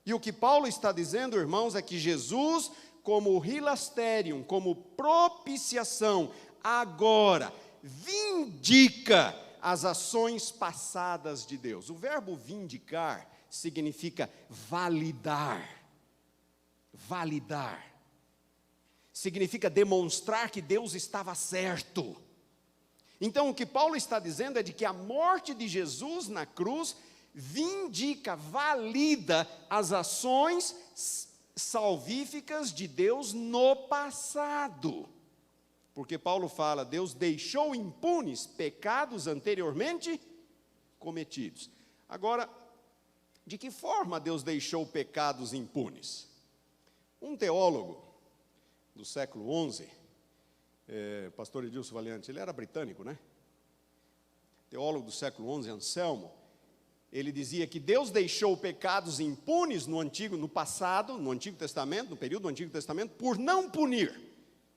E o que Paulo está dizendo, irmãos, é que Jesus, como hilasterium, como propiciação, agora vindica as ações passadas de Deus. O verbo vindicar significa validar. Validar. Significa demonstrar que Deus estava certo. Então, o que Paulo está dizendo é de que a morte de Jesus na cruz vindica, valida as ações salvíficas de Deus no passado. Porque Paulo fala, Deus deixou impunes pecados anteriormente cometidos. Agora, de que forma Deus deixou pecados impunes? Um teólogo do século XI, pastor Edilson Valiante, ele era britânico, né? Teólogo do século XI, Anselmo, ele dizia que Deus deixou pecados impunes no passado, no Antigo Testamento, no período do Antigo Testamento, por não punir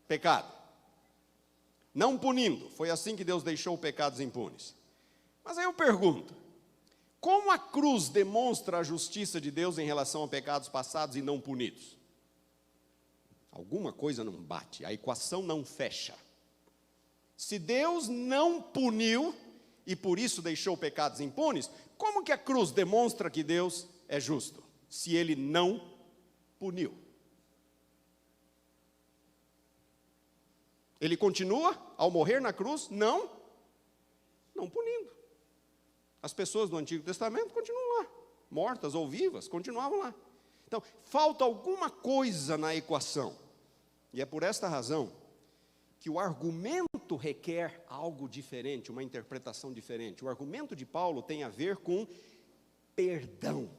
pecado. Não punindo, foi assim que Deus deixou pecados impunes. Mas aí eu pergunto, como a cruz demonstra a justiça de Deus em relação a pecados passados e não punidos? Alguma coisa não bate, a equação não fecha. Se Deus não puniu e por isso deixou pecados impunes, como que a cruz demonstra que Deus é justo, se Ele não puniu? Ele continua, ao morrer na cruz, não punindo. As pessoas do Antigo Testamento continuam lá, mortas ou vivas, continuavam lá. Então, falta alguma coisa na equação. E é por esta razão que o argumento requer algo diferente, uma interpretação diferente. O argumento de Paulo tem a ver com perdão,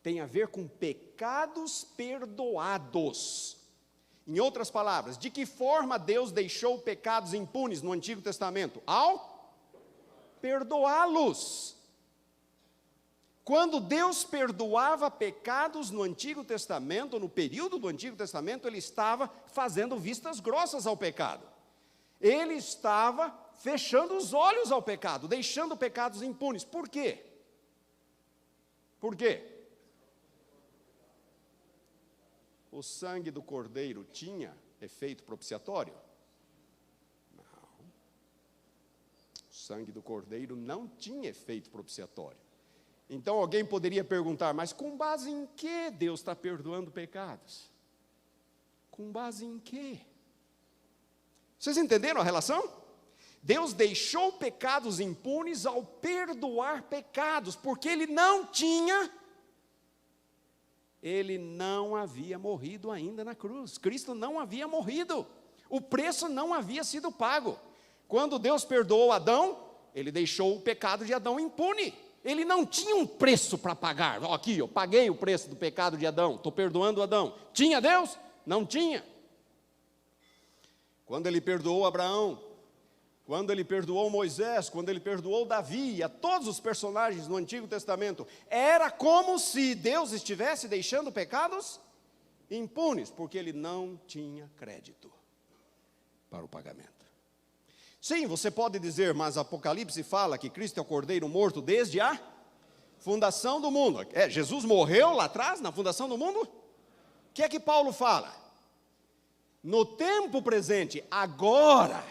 tem a ver com pecados perdoados. Em outras palavras, de que forma Deus deixou pecados impunes no Antigo Testamento? Ao perdoá-los. Quando Deus perdoava pecados no Antigo Testamento, no período do Antigo Testamento, Ele estava fazendo vistas grossas ao pecado. Ele estava fechando os olhos ao pecado, deixando pecados impunes. Por quê? Por quê? O sangue do cordeiro tinha efeito propiciatório? Não. O sangue do cordeiro não tinha efeito propiciatório. Então alguém poderia perguntar, mas com base em que Deus está perdoando pecados? Com base em quê? Vocês entenderam a relação? Deus deixou pecados impunes ao perdoar pecados, porque Ele não havia morrido ainda na cruz. Cristo não havia morrido. O preço não havia sido pago. Quando Deus perdoou Adão, Ele deixou o pecado de Adão impune. Ele não tinha um preço para pagar. Aqui, eu paguei o preço do pecado de Adão, estou perdoando Adão. Tinha Deus? Não tinha. Quando Ele perdoou Abraão, quando Ele perdoou Moisés, quando Ele perdoou Davi, a todos os personagens do Antigo Testamento, era como se Deus estivesse deixando pecados impunes, porque Ele não tinha crédito para o pagamento. Sim, você pode dizer, mas Apocalipse fala que Cristo é o Cordeiro morto desde a fundação do mundo. Jesus morreu lá atrás, na fundação do mundo? O que é que Paulo fala? No tempo presente, agora,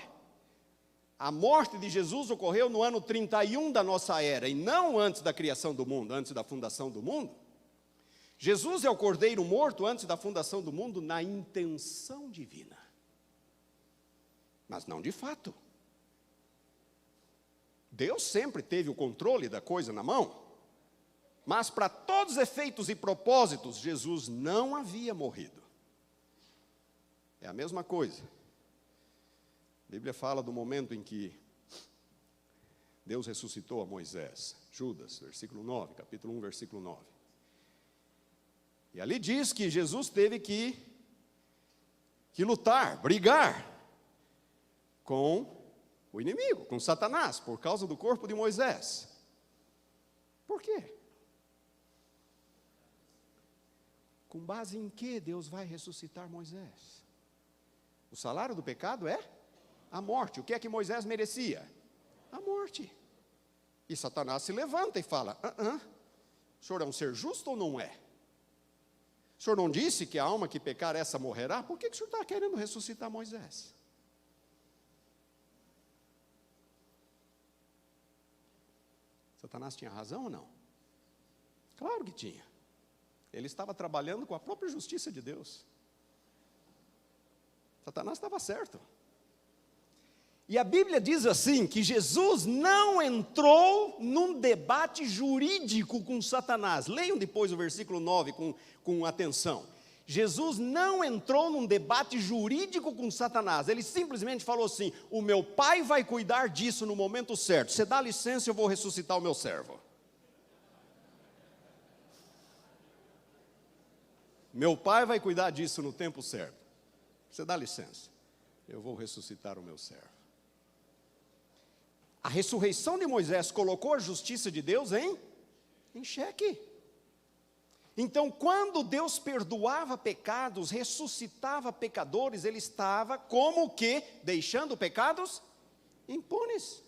a morte de Jesus ocorreu no ano 31 da nossa era, e não antes da criação do mundo, antes da fundação do mundo. Jesus é o Cordeiro morto antes da fundação do mundo na intenção divina, mas não de fato. Deus sempre teve o controle da coisa na mão, mas para todos os efeitos e propósitos, Jesus não havia morrido. É a mesma coisa. A Bíblia fala do momento em que Deus ressuscitou a Moisés. Judas, versículo 9, capítulo 1, versículo 9. E ali diz que Jesus teve que lutar, brigar com o inimigo, com Satanás, por causa do corpo de Moisés. Por quê? Com base em que Deus vai ressuscitar Moisés? O salário do pecado é a morte. O que é que Moisés merecia? A morte. E Satanás se levanta e fala, o senhor é um ser justo ou não é? O senhor não disse que a alma que pecar essa morrerá? Por que o senhor está querendo ressuscitar Moisés? Satanás tinha razão ou não? Claro que tinha. Ele estava trabalhando com a própria justiça de Deus. Satanás estava certo. E a Bíblia diz assim, que Jesus não entrou num debate jurídico com Satanás. Leiam depois o versículo 9 com atenção. Jesus não entrou num debate jurídico com Satanás. Ele simplesmente falou assim, o meu pai vai cuidar disso no momento certo. Você dá licença, eu vou ressuscitar o meu servo. Meu pai vai cuidar disso no tempo certo. Você dá licença, eu vou ressuscitar o meu servo. A ressurreição de Moisés colocou a justiça de Deus em xeque. Então, quando Deus perdoava pecados, ressuscitava pecadores, Ele estava como que deixando pecados impunes.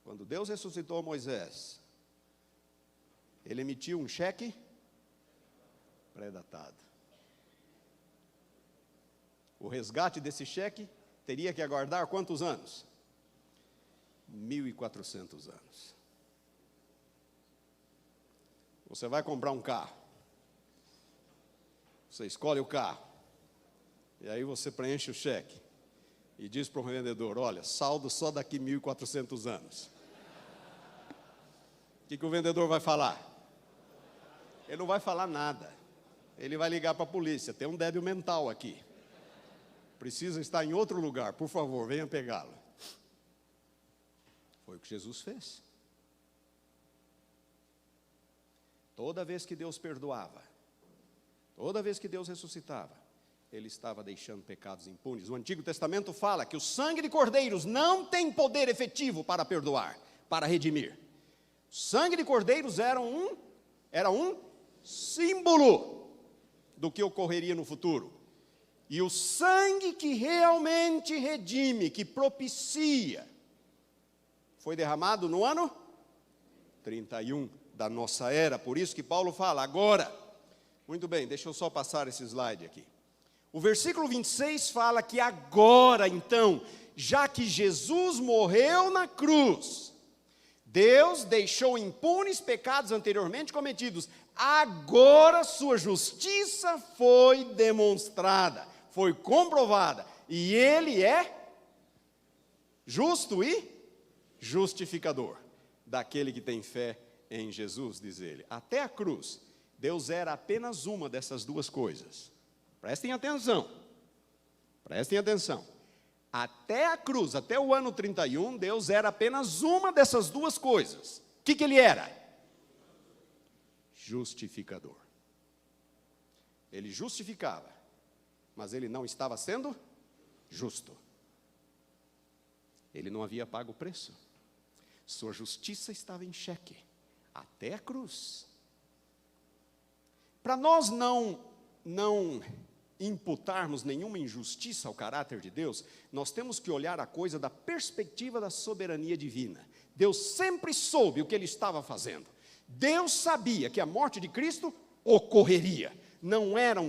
Quando Deus ressuscitou Moisés, Ele emitiu um cheque pré-datado. O resgate desse cheque teria que aguardar quantos anos? 1.400 anos. Você vai comprar um carro. Você escolhe o carro. E aí você preenche o cheque. E diz para o vendedor, olha, saldo só daqui 1.400 anos. O que o vendedor vai falar? Ele não vai falar nada. ele vai ligar para a polícia. Tem um débil mental aqui. Precisa estar em outro lugar. Por favor, venha pegá-lo. Foi o que Jesus fez. Toda vez que Deus perdoava, toda vez que Deus ressuscitava, Ele estava deixando pecados impunes. O Antigo Testamento fala que o sangue de cordeiros não tem poder efetivo para perdoar, para redimir. O sangue de cordeiros era um símbolo do que ocorreria no futuro. E o sangue que realmente redime, que propicia, foi derramado no ano 31 da nossa era. Por isso que Paulo fala, agora. Muito bem, deixa eu só passar esse slide aqui. O versículo 26 fala que agora, então, já que Jesus morreu na cruz, Deus deixou impunes pecados anteriormente cometidos. Agora sua justiça foi demonstrada, foi comprovada. E Ele é justo e justificador daquele que tem fé em Jesus, diz ele. Até a cruz, Deus era apenas uma dessas duas coisas. Prestem atenção. Prestem atenção. Até a cruz, até o ano 31, Deus era apenas uma dessas duas coisas. O que Ele era? Justificador. Ele justificava, mas Ele não estava sendo justo. Ele não havia pago o preço. Sua justiça estava em xeque, até a cruz. Para nós não imputarmos nenhuma injustiça ao caráter de Deus, nós temos que olhar a coisa da perspectiva da soberania divina. Deus sempre soube o que Ele estava fazendo. Deus sabia que a morte de Cristo ocorreria. Não era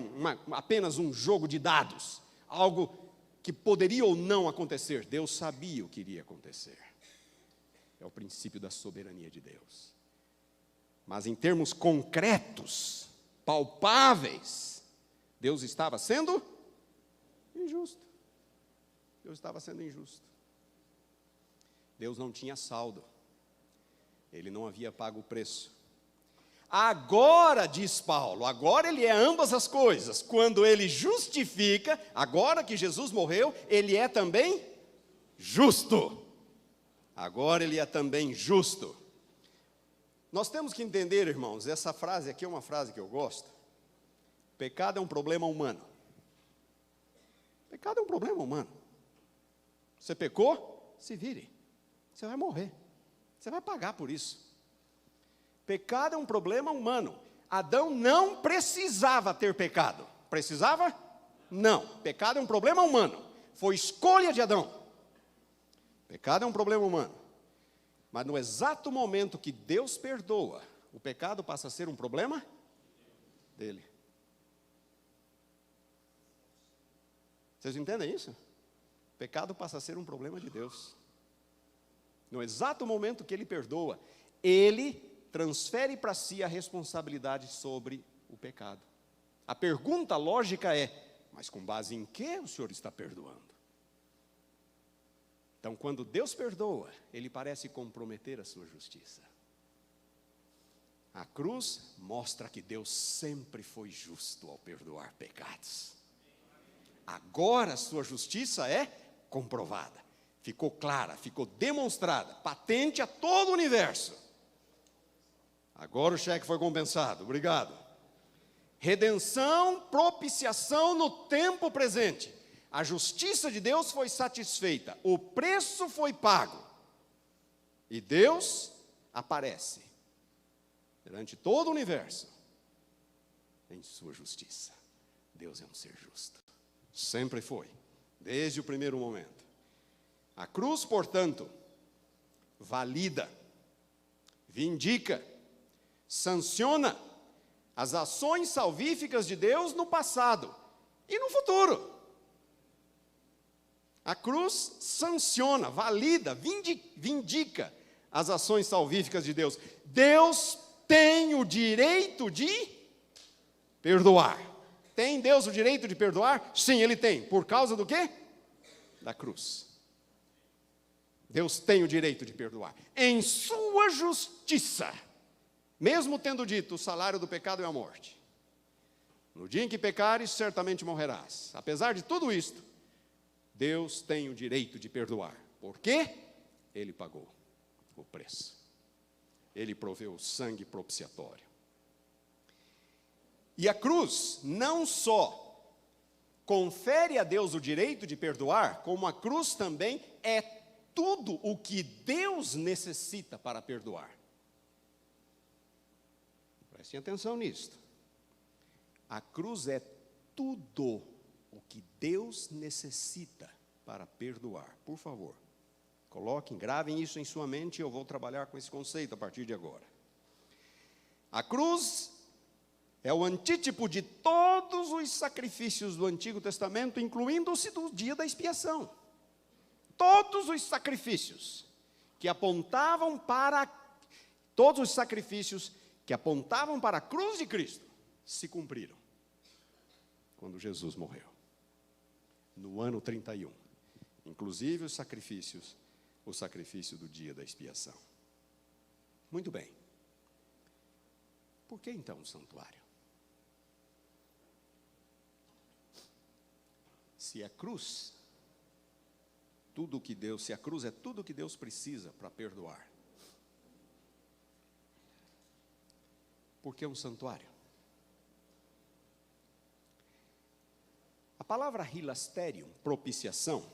apenas um jogo de dados, algo que poderia ou não acontecer. Deus sabia o que iria acontecer. É o princípio da soberania de Deus. Mas em termos concretos, palpáveis, Deus estava sendo injusto. Deus estava sendo injusto. Deus não tinha saldo. Ele não havia pago o preço. Agora, diz Paulo, agora Ele é ambas as coisas. Quando Ele justifica, agora que Jesus morreu, Ele é também justo. Agora Ele é também justo. Nós temos que entender, irmãos, essa frase aqui é uma frase que eu gosto. Pecado é um problema humano. Pecado é um problema humano. Você pecou? Se vire. Você vai morrer. Você vai pagar por isso. Pecado é um problema humano. Adão não precisava ter pecado. Precisava? Não. Pecado é um problema humano. Foi escolha de Adão. Pecado é um problema humano. Mas no exato momento que Deus perdoa, o pecado passa a ser um problema dele. Vocês entendem isso? O pecado passa a ser um problema de Deus. No exato momento que Ele perdoa, Ele transfere para si a responsabilidade sobre o pecado. A pergunta lógica é, mas com base em que o Senhor está perdoando? Então, quando Deus perdoa, Ele parece comprometer a sua justiça. A cruz mostra que Deus sempre foi justo ao perdoar pecados. Agora a sua justiça é comprovada, ficou clara, ficou demonstrada, patente a todo o universo. Agora o cheque foi compensado, obrigado. Redenção, propiciação no tempo presente. A justiça de Deus foi satisfeita, o preço foi pago. E Deus aparece perante todo o universo em sua justiça. Deus é um ser justo. Sempre foi, desde o primeiro momento. A cruz, portanto, valida, vindica, sanciona as ações salvíficas de Deus no passado e no futuro. A cruz sanciona, valida, vindica as ações salvíficas de Deus. Deus tem o direito de perdoar. Tem Deus o direito de perdoar? Sim, Ele tem. Por causa do quê? Da cruz. Deus tem o direito de perdoar. Em sua justiça, mesmo tendo dito, o salário do pecado é a morte. No dia em que pecares, certamente morrerás. Apesar de tudo isto, Deus tem o direito de perdoar. Por quê? Ele pagou o preço. Ele proveu o sangue propiciatório. E a cruz não só confere a Deus o direito de perdoar, como a cruz também é tudo o que Deus necessita para perdoar. Prestem atenção nisto. A cruz é tudo o que Deus necessita para perdoar. Por favor, coloquem, gravem isso em sua mente e eu vou trabalhar com esse conceito a partir de agora. A cruz é o antítipo de todos os sacrifícios do Antigo Testamento, incluindo-se do dia da expiação. Todos os sacrifícios que apontavam para a cruz de Cristo se cumpriram quando Jesus morreu, no ano 31. Inclusive o sacrifício do dia da expiação. Muito bem. Por que então o santuário? Se a cruz é tudo o que Deus precisa para perdoar, por que um santuário? A palavra hilasterium, propiciação,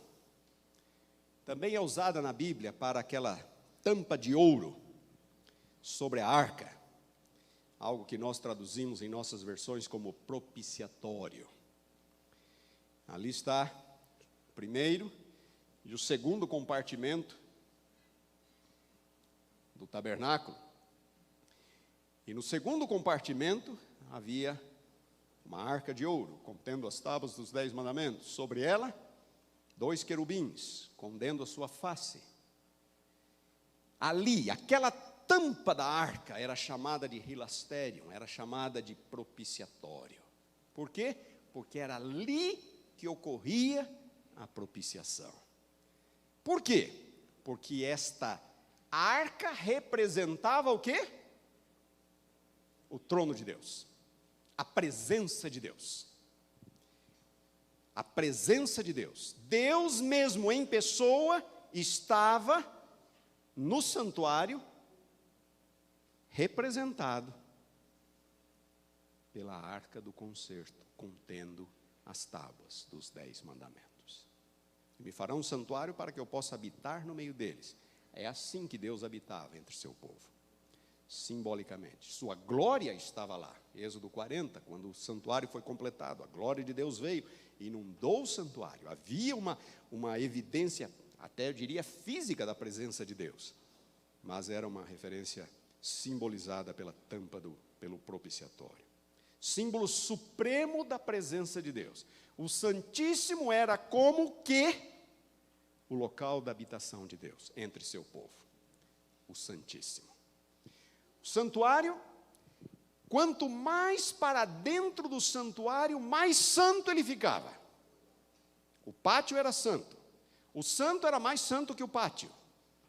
também é usada na Bíblia para aquela tampa de ouro sobre a arca, algo que nós traduzimos em nossas versões como propiciatório. Ali está o primeiro e o segundo compartimento do tabernáculo. E no segundo compartimento havia uma arca de ouro, contendo as tábuas dos 10 mandamentos. Sobre ela, 2 querubins, escondendo a sua face. Ali, aquela tampa da arca era chamada de hilasterium, era chamada de propiciatório. Por quê? Porque era ali que ocorria a propiciação. Por quê? Porque esta arca representava o quê? O trono de Deus, a presença de Deus. A presença de Deus. Deus mesmo em pessoa estava no santuário, representado pela arca do concerto, contendo as tábuas dos 10 mandamentos. Me farão um santuário para que eu possa habitar no meio deles. É assim que Deus habitava entre seu povo, simbolicamente. Sua glória estava lá. Êxodo 40, quando o santuário foi completado, a glória de Deus veio e inundou o santuário. Havia uma evidência, até eu diria física, da presença de Deus, mas era uma referência simbolizada pela tampa pelo propiciatório. Símbolo supremo da presença de Deus. O Santíssimo era como que o local da habitação de Deus entre seu povo. O Santíssimo. O santuário, quanto mais para dentro do santuário, mais santo ele ficava. O pátio era santo. O santo era mais santo que o pátio.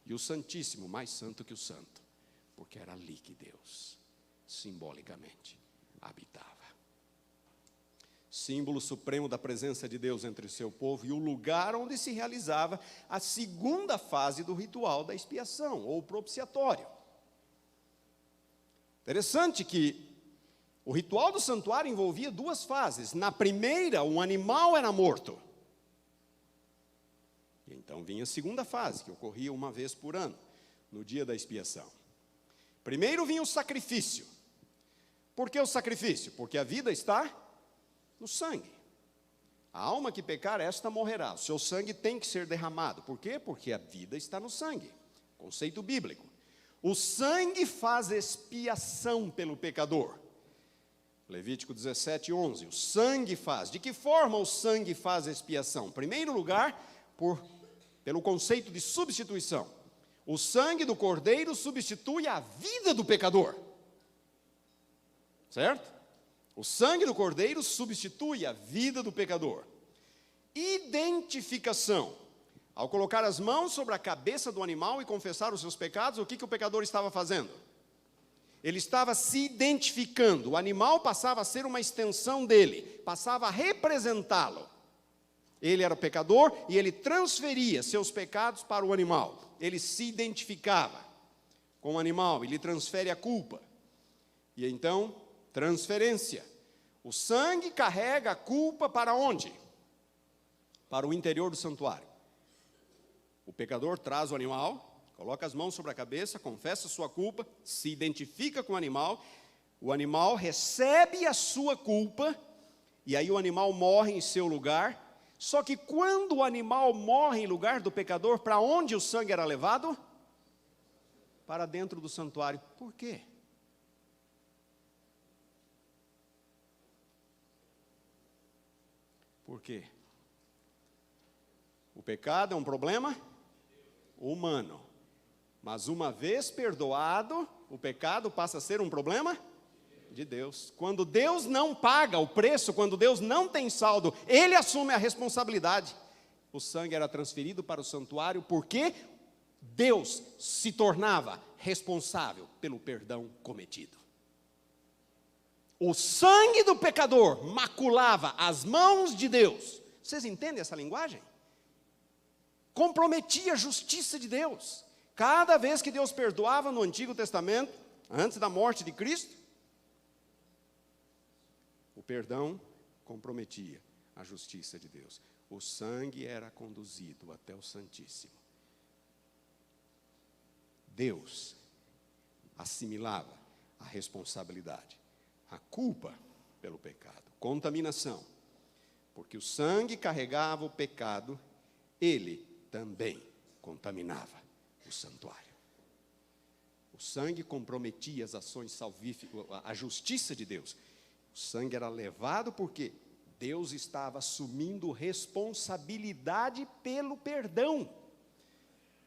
E o Santíssimo mais santo que o santo. Porque era ali que Deus, simbolicamente, habitava. Símbolo supremo da presença de Deus entre o seu povo e o lugar onde se realizava a segunda fase do ritual da expiação, ou propiciatório. Interessante que o ritual do santuário envolvia 2 fases. Na primeira, um animal era morto. E então vinha a segunda fase, que ocorria uma vez por ano, no dia da expiação. Primeiro vinha o sacrifício. Por que o sacrifício? Porque a vida está no sangue. A alma que pecar, esta morrerá. O seu sangue tem que ser derramado. Por quê? Porque a vida está no sangue. Conceito bíblico. O sangue faz expiação pelo pecador. Levítico 17:11. O sangue faz. De que forma o sangue faz expiação? Em primeiro lugar, pelo conceito de substituição. O sangue do cordeiro substitui a vida do pecador. Certo? O sangue do cordeiro substitui a vida do pecador. Identificação. Ao colocar as mãos sobre a cabeça do animal e confessar os seus pecados, o que o pecador estava fazendo? Ele estava se identificando, o animal passava a ser uma extensão dele, passava a representá-lo. Ele era pecador e ele transferia seus pecados para o animal. Ele se identificava com o animal, ele transfere a culpa. E então, transferência. O sangue carrega a culpa para onde? Para o interior do santuário. O pecador traz o animal, coloca as mãos sobre a cabeça, confessa sua culpa, se identifica com o animal recebe a sua culpa, e aí o animal morre em seu lugar. Só que quando o animal morre em lugar do pecador, para onde o sangue era levado? Para dentro do santuário. Por quê? Por quê? O pecado é um problema humano. Mas uma vez perdoado, o pecado passa a ser um problema de Deus. Quando Deus não paga o preço, quando Deus não tem saldo, Ele assume a responsabilidade. O sangue era transferido para o santuário porque Deus se tornava responsável pelo perdão cometido. O sangue do pecador maculava as mãos de Deus. Vocês entendem essa linguagem? Comprometia a justiça de Deus. Cada vez que Deus perdoava no Antigo Testamento, antes da morte de Cristo, o perdão comprometia a justiça de Deus. O sangue era conduzido até o Santíssimo. Deus assimilava a responsabilidade, a culpa pelo pecado, contaminação, porque o sangue carregava o pecado, ele também contaminava o santuário. O sangue comprometia as ações salvíficas, a justiça de Deus. O sangue era levado porque Deus estava assumindo responsabilidade pelo perdão.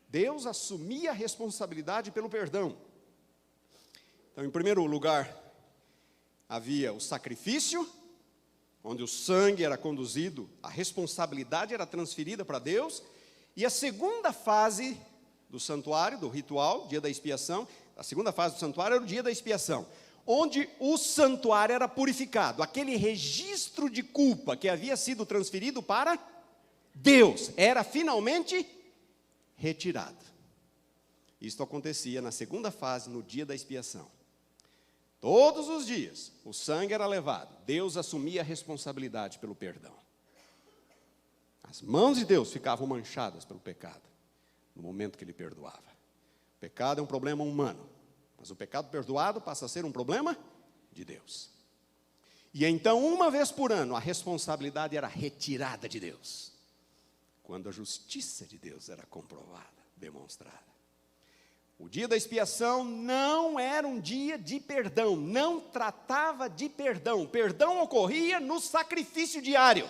Deus assumia a responsabilidade pelo perdão. Então, em primeiro lugar, havia o sacrifício, onde o sangue era conduzido, a responsabilidade era transferida para Deus. E a segunda fase do santuário, do ritual, dia da expiação, a segunda fase do santuário era o dia da expiação, onde o santuário era purificado. Aquele registro de culpa que havia sido transferido para Deus era finalmente retirado. Isto acontecia na segunda fase, no dia da expiação. Todos os dias, o sangue era levado. Deus assumia a responsabilidade pelo perdão. As mãos de Deus ficavam manchadas pelo pecado, no momento que Ele perdoava. O pecado é um problema humano, mas o pecado perdoado passa a ser um problema de Deus. E então, uma vez por ano, a responsabilidade era retirada de Deus, quando a justiça de Deus era comprovada, demonstrada. O dia da expiação não era um dia de perdão, não tratava de perdão. O perdão ocorria no sacrifício diário.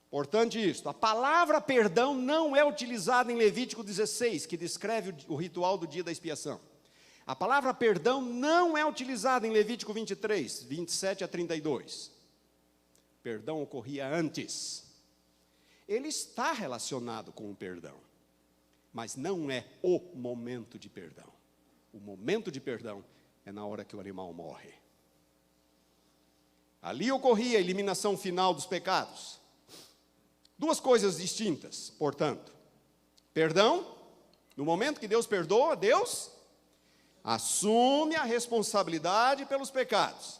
Importante isto, a palavra perdão não é utilizada em Levítico 16, que descreve o ritual do dia da expiação. A palavra perdão não é utilizada em Levítico 23, 27 a 32. Perdão ocorria antes. Ele está relacionado com o perdão, mas não é o momento de perdão. O momento de perdão é na hora que o animal morre. Ali ocorria a eliminação final dos pecados. Duas coisas distintas, portanto. Perdão, no momento que Deus perdoa, Deus assume a responsabilidade pelos pecados.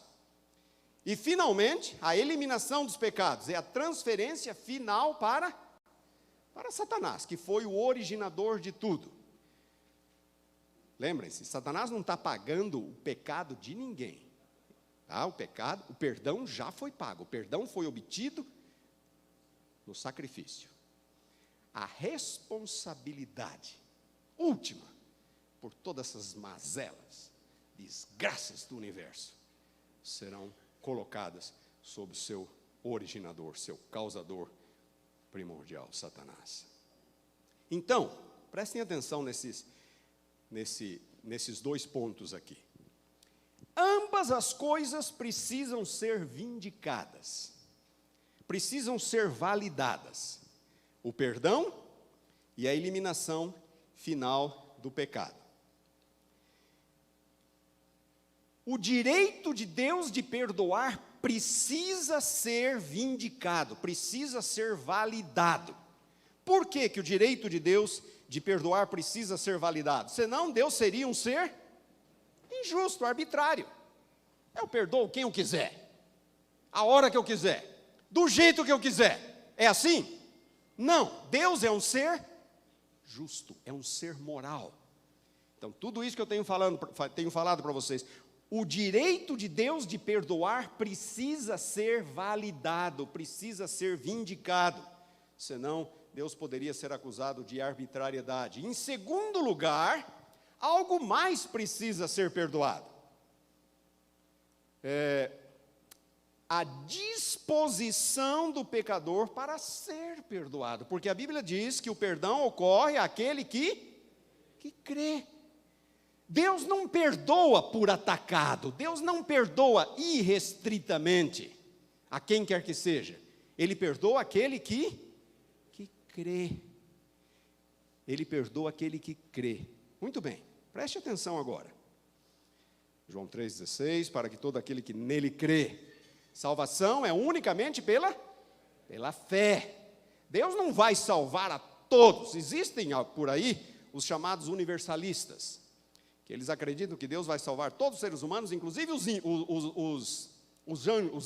E, finalmente, a eliminação dos pecados é a transferência final para Satanás, que foi o originador de tudo. Lembrem-se, Satanás não está pagando o pecado de ninguém. Tá? O perdão já foi pago, o perdão foi obtido no sacrifício. A responsabilidade última por todas essas mazelas, desgraças do universo, serão colocadas sob o seu originador, seu causador primordial, Satanás. Então, prestem atenção nesses dois pontos aqui. Ambas as coisas precisam ser vindicadas, precisam ser validadas. O perdão e a eliminação final do pecado. o direito de Deus de perdoar precisa ser vindicado, precisa ser validado. Por que que o direito de Deus de perdoar precisa ser validado? Senão Deus seria um ser injusto, arbitrário. Eu perdoo quem eu quiser, a hora que eu quiser, do jeito que eu quiser. É assim? Não, Deus é um ser justo, é um ser moral. Então, tudo isso que eu tenho falado para vocês, o direito de Deus de perdoar precisa ser validado, precisa ser vindicado. Senão, Deus poderia ser acusado de arbitrariedade. Em segundo lugar, algo mais precisa ser perdoado. A disposição do pecador para ser perdoado. Porque a Bíblia diz que o perdão ocorre àquele que crê. Deus não perdoa por atacado, Deus não perdoa irrestritamente a quem quer que seja. Ele perdoa aquele que crê. Ele perdoa aquele que crê. Muito bem, preste atenção agora. João 3,16, para que todo aquele que nele crê. Salvação é unicamente pela fé. Deus não vai salvar a todos. Existem por aí os chamados universalistas, que eles acreditam que Deus vai salvar todos os seres humanos, inclusive os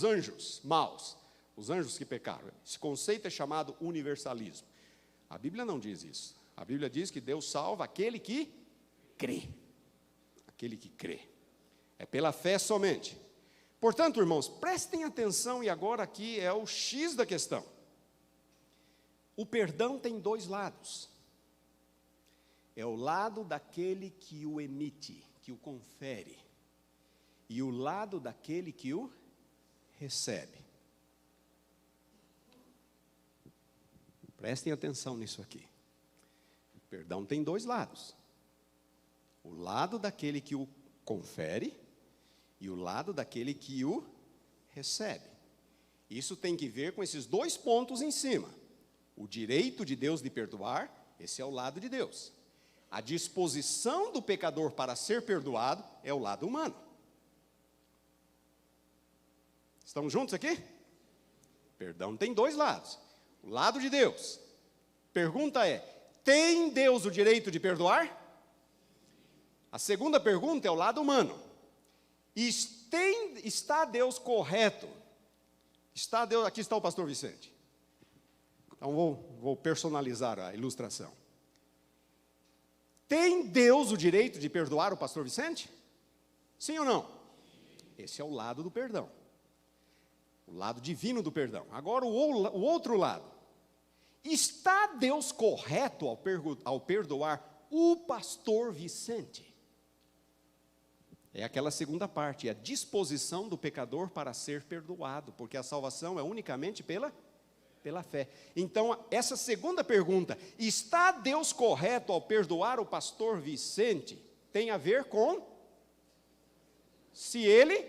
anjos maus, os anjos que pecaram. Esse conceito é chamado universalismo. A Bíblia não diz isso. A Bíblia diz que Deus salva aquele que crê. Aquele que crê. É pela fé somente. Portanto, irmãos, prestem atenção, e agora aqui é o X da questão. O perdão tem dois lados. É o lado daquele que o emite, que o confere, e o lado daquele que o recebe. Prestem atenção nisso aqui. O perdão tem dois lados. O lado daquele que o confere e o lado daquele que o recebe. Isso tem que ver com esses dois pontos em cima. O direito de Deus de perdoar, esse é o lado de Deus. A disposição do pecador para ser perdoado é o lado humano. Estamos juntos aqui? Perdão tem dois lados. O lado de Deus. Pergunta é: tem Deus o direito de perdoar? A segunda pergunta é o lado humano. Está Deus correto? Aqui está o pastor Vicente. Então vou personalizar a ilustração. Tem Deus o direito de perdoar o pastor Vicente? Sim ou não? Esse é o lado do perdão. O lado divino do perdão. Agora o outro lado. Está Deus correto ao perdoar o pastor Vicente? É aquela segunda parte, a disposição do pecador para ser perdoado, porque a salvação é unicamente pela fé. Então, essa segunda pergunta, está Deus correto ao perdoar o pastor Vicente? Tem a ver com se ele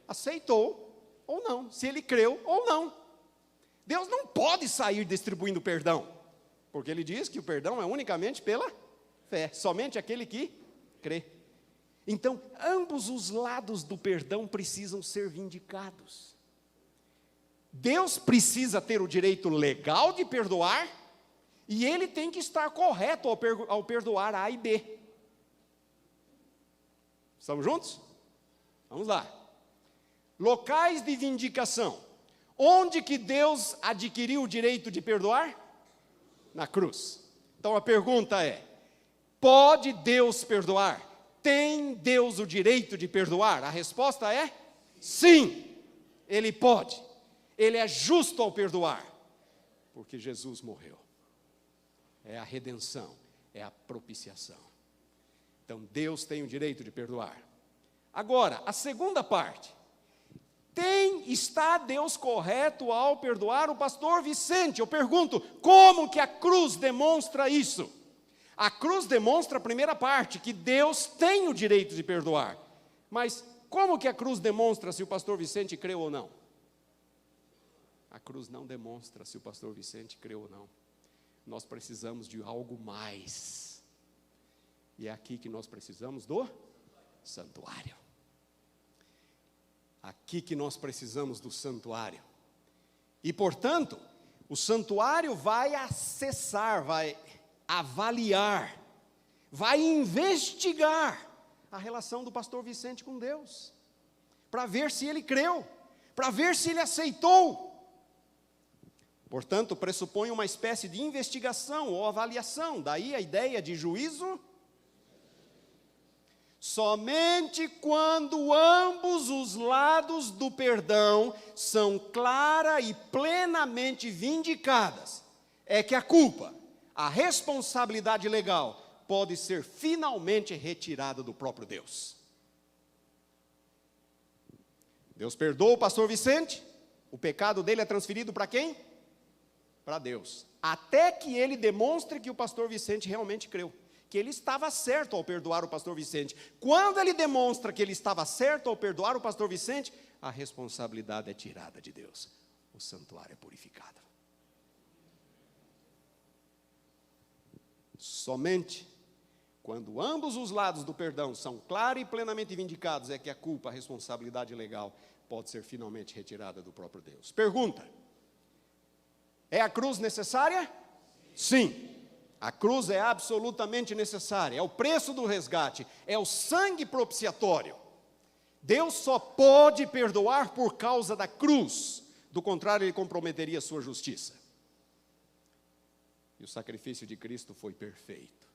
aceitou ou não, se ele creu ou não. Deus não pode sair distribuindo perdão, porque ele diz que o perdão é unicamente pela fé, somente aquele que crê. Então, ambos os lados do perdão precisam ser vindicados. Deus precisa ter o direito legal de perdoar, e ele tem que estar correto ao perdoar A e B. Estamos juntos? Vamos lá. Locais de vindicação. Onde que Deus adquiriu o direito de perdoar? Na cruz. Então a pergunta é: pode Deus perdoar? Tem Deus o direito de perdoar? A resposta é sim, Ele pode. Ele é justo ao perdoar, porque Jesus morreu. É a redenção, é a propiciação. Então Deus tem o direito de perdoar. Agora, a segunda parte. Está Deus correto ao perdoar o pastor Vicente? Eu pergunto, como que a cruz demonstra isso? A cruz demonstra a primeira parte, que Deus tem o direito de perdoar. Mas como que a cruz demonstra se o pastor Vicente creu ou não? A cruz não demonstra se o pastor Vicente creu ou não. Nós precisamos de algo mais. E é aqui que nós precisamos do santuário. Aqui que nós precisamos do santuário. E, portanto, o santuário vai acessar, vai avaliar, vai investigar a relação do pastor Vicente com Deus, para ver se ele creu, para ver se ele aceitou. Portanto, pressupõe uma espécie de investigação ou avaliação, daí a ideia de juízo. Somente quando ambos os lados do perdão são clara e plenamente vindicadas, é que a culpa, a responsabilidade legal, pode ser finalmente retirada do próprio Deus. Deus perdoa o pastor Vicente, o pecado dele é transferido para quem? Para Deus. Até que ele demonstre que o pastor Vicente realmente creu, que ele estava certo ao perdoar o pastor Vicente. Quando ele demonstra que ele estava certo ao perdoar o pastor Vicente, a responsabilidade é tirada de Deus. O santuário é purificado. Somente quando ambos os lados do perdão são claros e plenamente vindicados, é que a culpa, a responsabilidade legal, pode ser finalmente retirada do próprio Deus. Pergunta: é a cruz necessária? Sim. A cruz é absolutamente necessária, é o preço do resgate, é o sangue propiciatório. Deus só pode perdoar por causa da cruz, do contrário ele comprometeria a sua justiça. E o sacrifício de Cristo foi perfeito,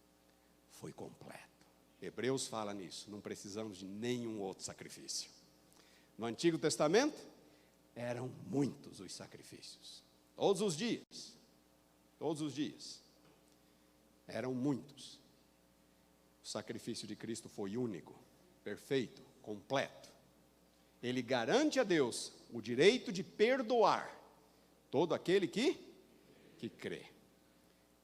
foi completo. Hebreus fala nisso, não precisamos de nenhum outro sacrifício. No Antigo Testamento, eram muitos os sacrifícios, todos os dias, eram muitos. O sacrifício de Cristo foi único, perfeito, completo. Ele garante a Deus o direito de perdoar todo aquele que crê.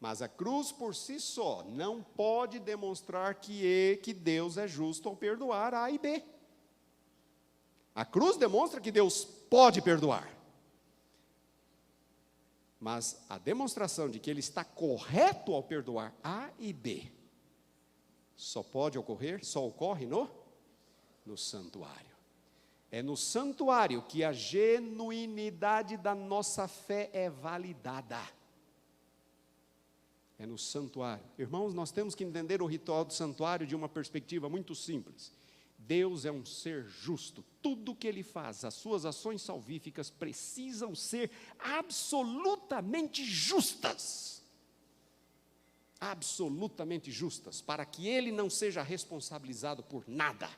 Mas a cruz por si só não pode demonstrar que Deus é justo ao perdoar A e B. A cruz demonstra que Deus pode perdoar. Mas a demonstração de que Ele está correto ao perdoar A e B só ocorre no santuário. É no santuário que a genuinidade da nossa fé é validada. É no santuário. Irmãos, nós temos que entender o ritual do santuário de uma perspectiva muito simples. Deus é um ser justo. Tudo que Ele faz, as suas ações salvíficas precisam ser absolutamente justas. Absolutamente justas, para que Ele não seja responsabilizado por nada,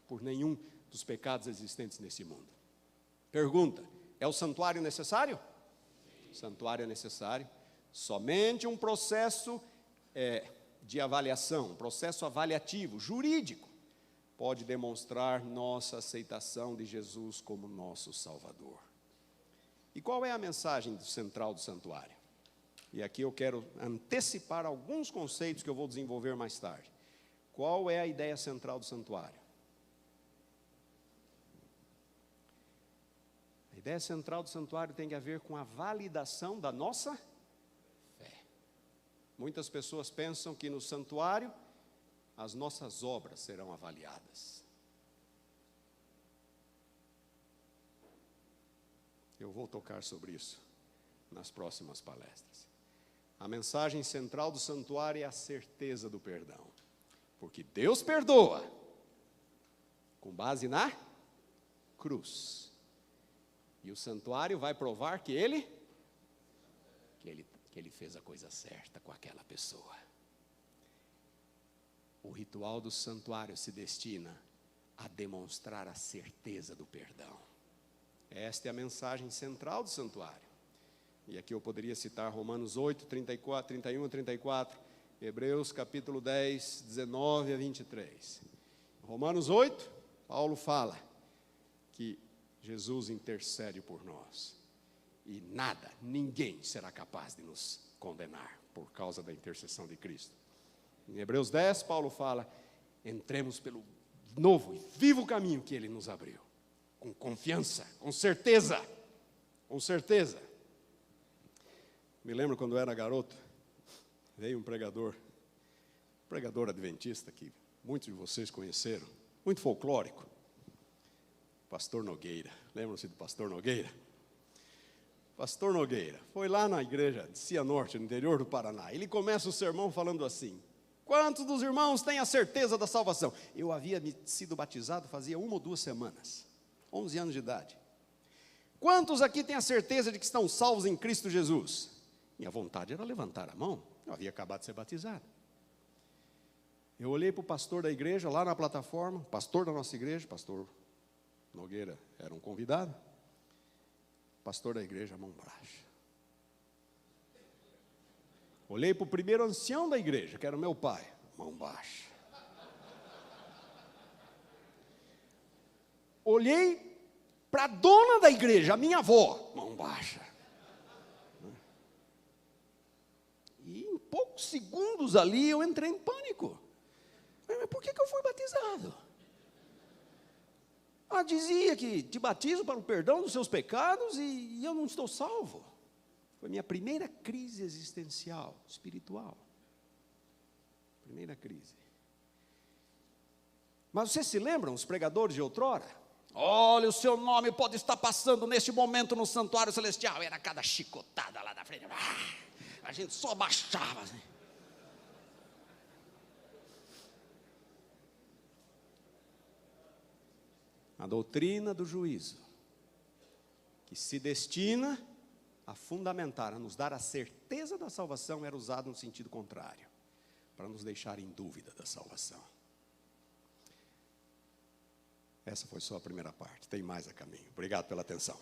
por nenhum dos pecados existentes nesse mundo. Pergunta: é o santuário necessário? O santuário é necessário. Somente um processo de avaliação, um processo avaliativo, jurídico, pode demonstrar nossa aceitação de Jesus como nosso Salvador. E qual é a mensagem central do santuário? E aqui eu quero antecipar alguns conceitos que eu vou desenvolver mais tarde. Qual é a ideia central do santuário? A ideia central do santuário tem a ver com a validação da nossa fé. Muitas pessoas pensam que no santuário as nossas obras serão avaliadas. Eu vou tocar sobre isso nas próximas palestras. A mensagem central do santuário é a certeza do perdão. Porque Deus perdoa com base na cruz. E o santuário vai provar que ele fez a coisa certa com aquela pessoa. O ritual do santuário se destina a demonstrar a certeza do perdão. Esta é a mensagem central do santuário. E aqui eu poderia citar Romanos 8, 34, 31 a 34, Hebreus capítulo 10, 19 a 23. Romanos 8, Paulo fala que Jesus intercede por nós. E nada, ninguém será capaz de nos condenar por causa da intercessão de Cristo. Em Hebreus 10, Paulo fala: entremos pelo novo e vivo caminho que Ele nos abriu, com confiança, com certeza, Me lembro quando eu era garoto, veio um pregador adventista, que muitos de vocês conheceram, muito folclórico. Pastor Nogueira. Lembram-se do pastor Nogueira? Pastor Nogueira foi lá na igreja de Cianorte, no interior do Paraná. Ele começa o sermão falando assim: quantos dos irmãos têm a certeza da salvação? Eu havia sido batizado fazia 1 ou 2 semanas, 11 anos de idade. Quantos aqui têm a certeza de que estão salvos em Cristo Jesus? Minha vontade era levantar a mão, eu havia acabado de ser batizado. Eu olhei para o pastor da igreja, lá na plataforma, pastor da nossa igreja, pastor Nogueira era um convidado, pastor da igreja, mão baixa. Olhei para o primeiro ancião da igreja, que era o meu pai, mão baixa. Olhei para a dona da igreja, a minha avó, mão baixa. E em poucos segundos ali eu entrei em pânico. Mas por que eu fui batizado? Dizia que te batizo para o perdão dos seus pecados e eu não estou salvo. Foi minha primeira crise existencial, espiritual. Primeira crise. Mas vocês se lembram, os pregadores de outrora? Olha, o seu nome pode estar passando neste momento no santuário celestial. Era cada chicotada lá na frente. A gente só baixava assim. A doutrina do juízo, que se destina a fundamentar, a nos dar a certeza da salvação, era usada no sentido contrário, para nos deixar em dúvida da salvação. Essa foi só a primeira parte, tem mais a caminho. Obrigado pela atenção.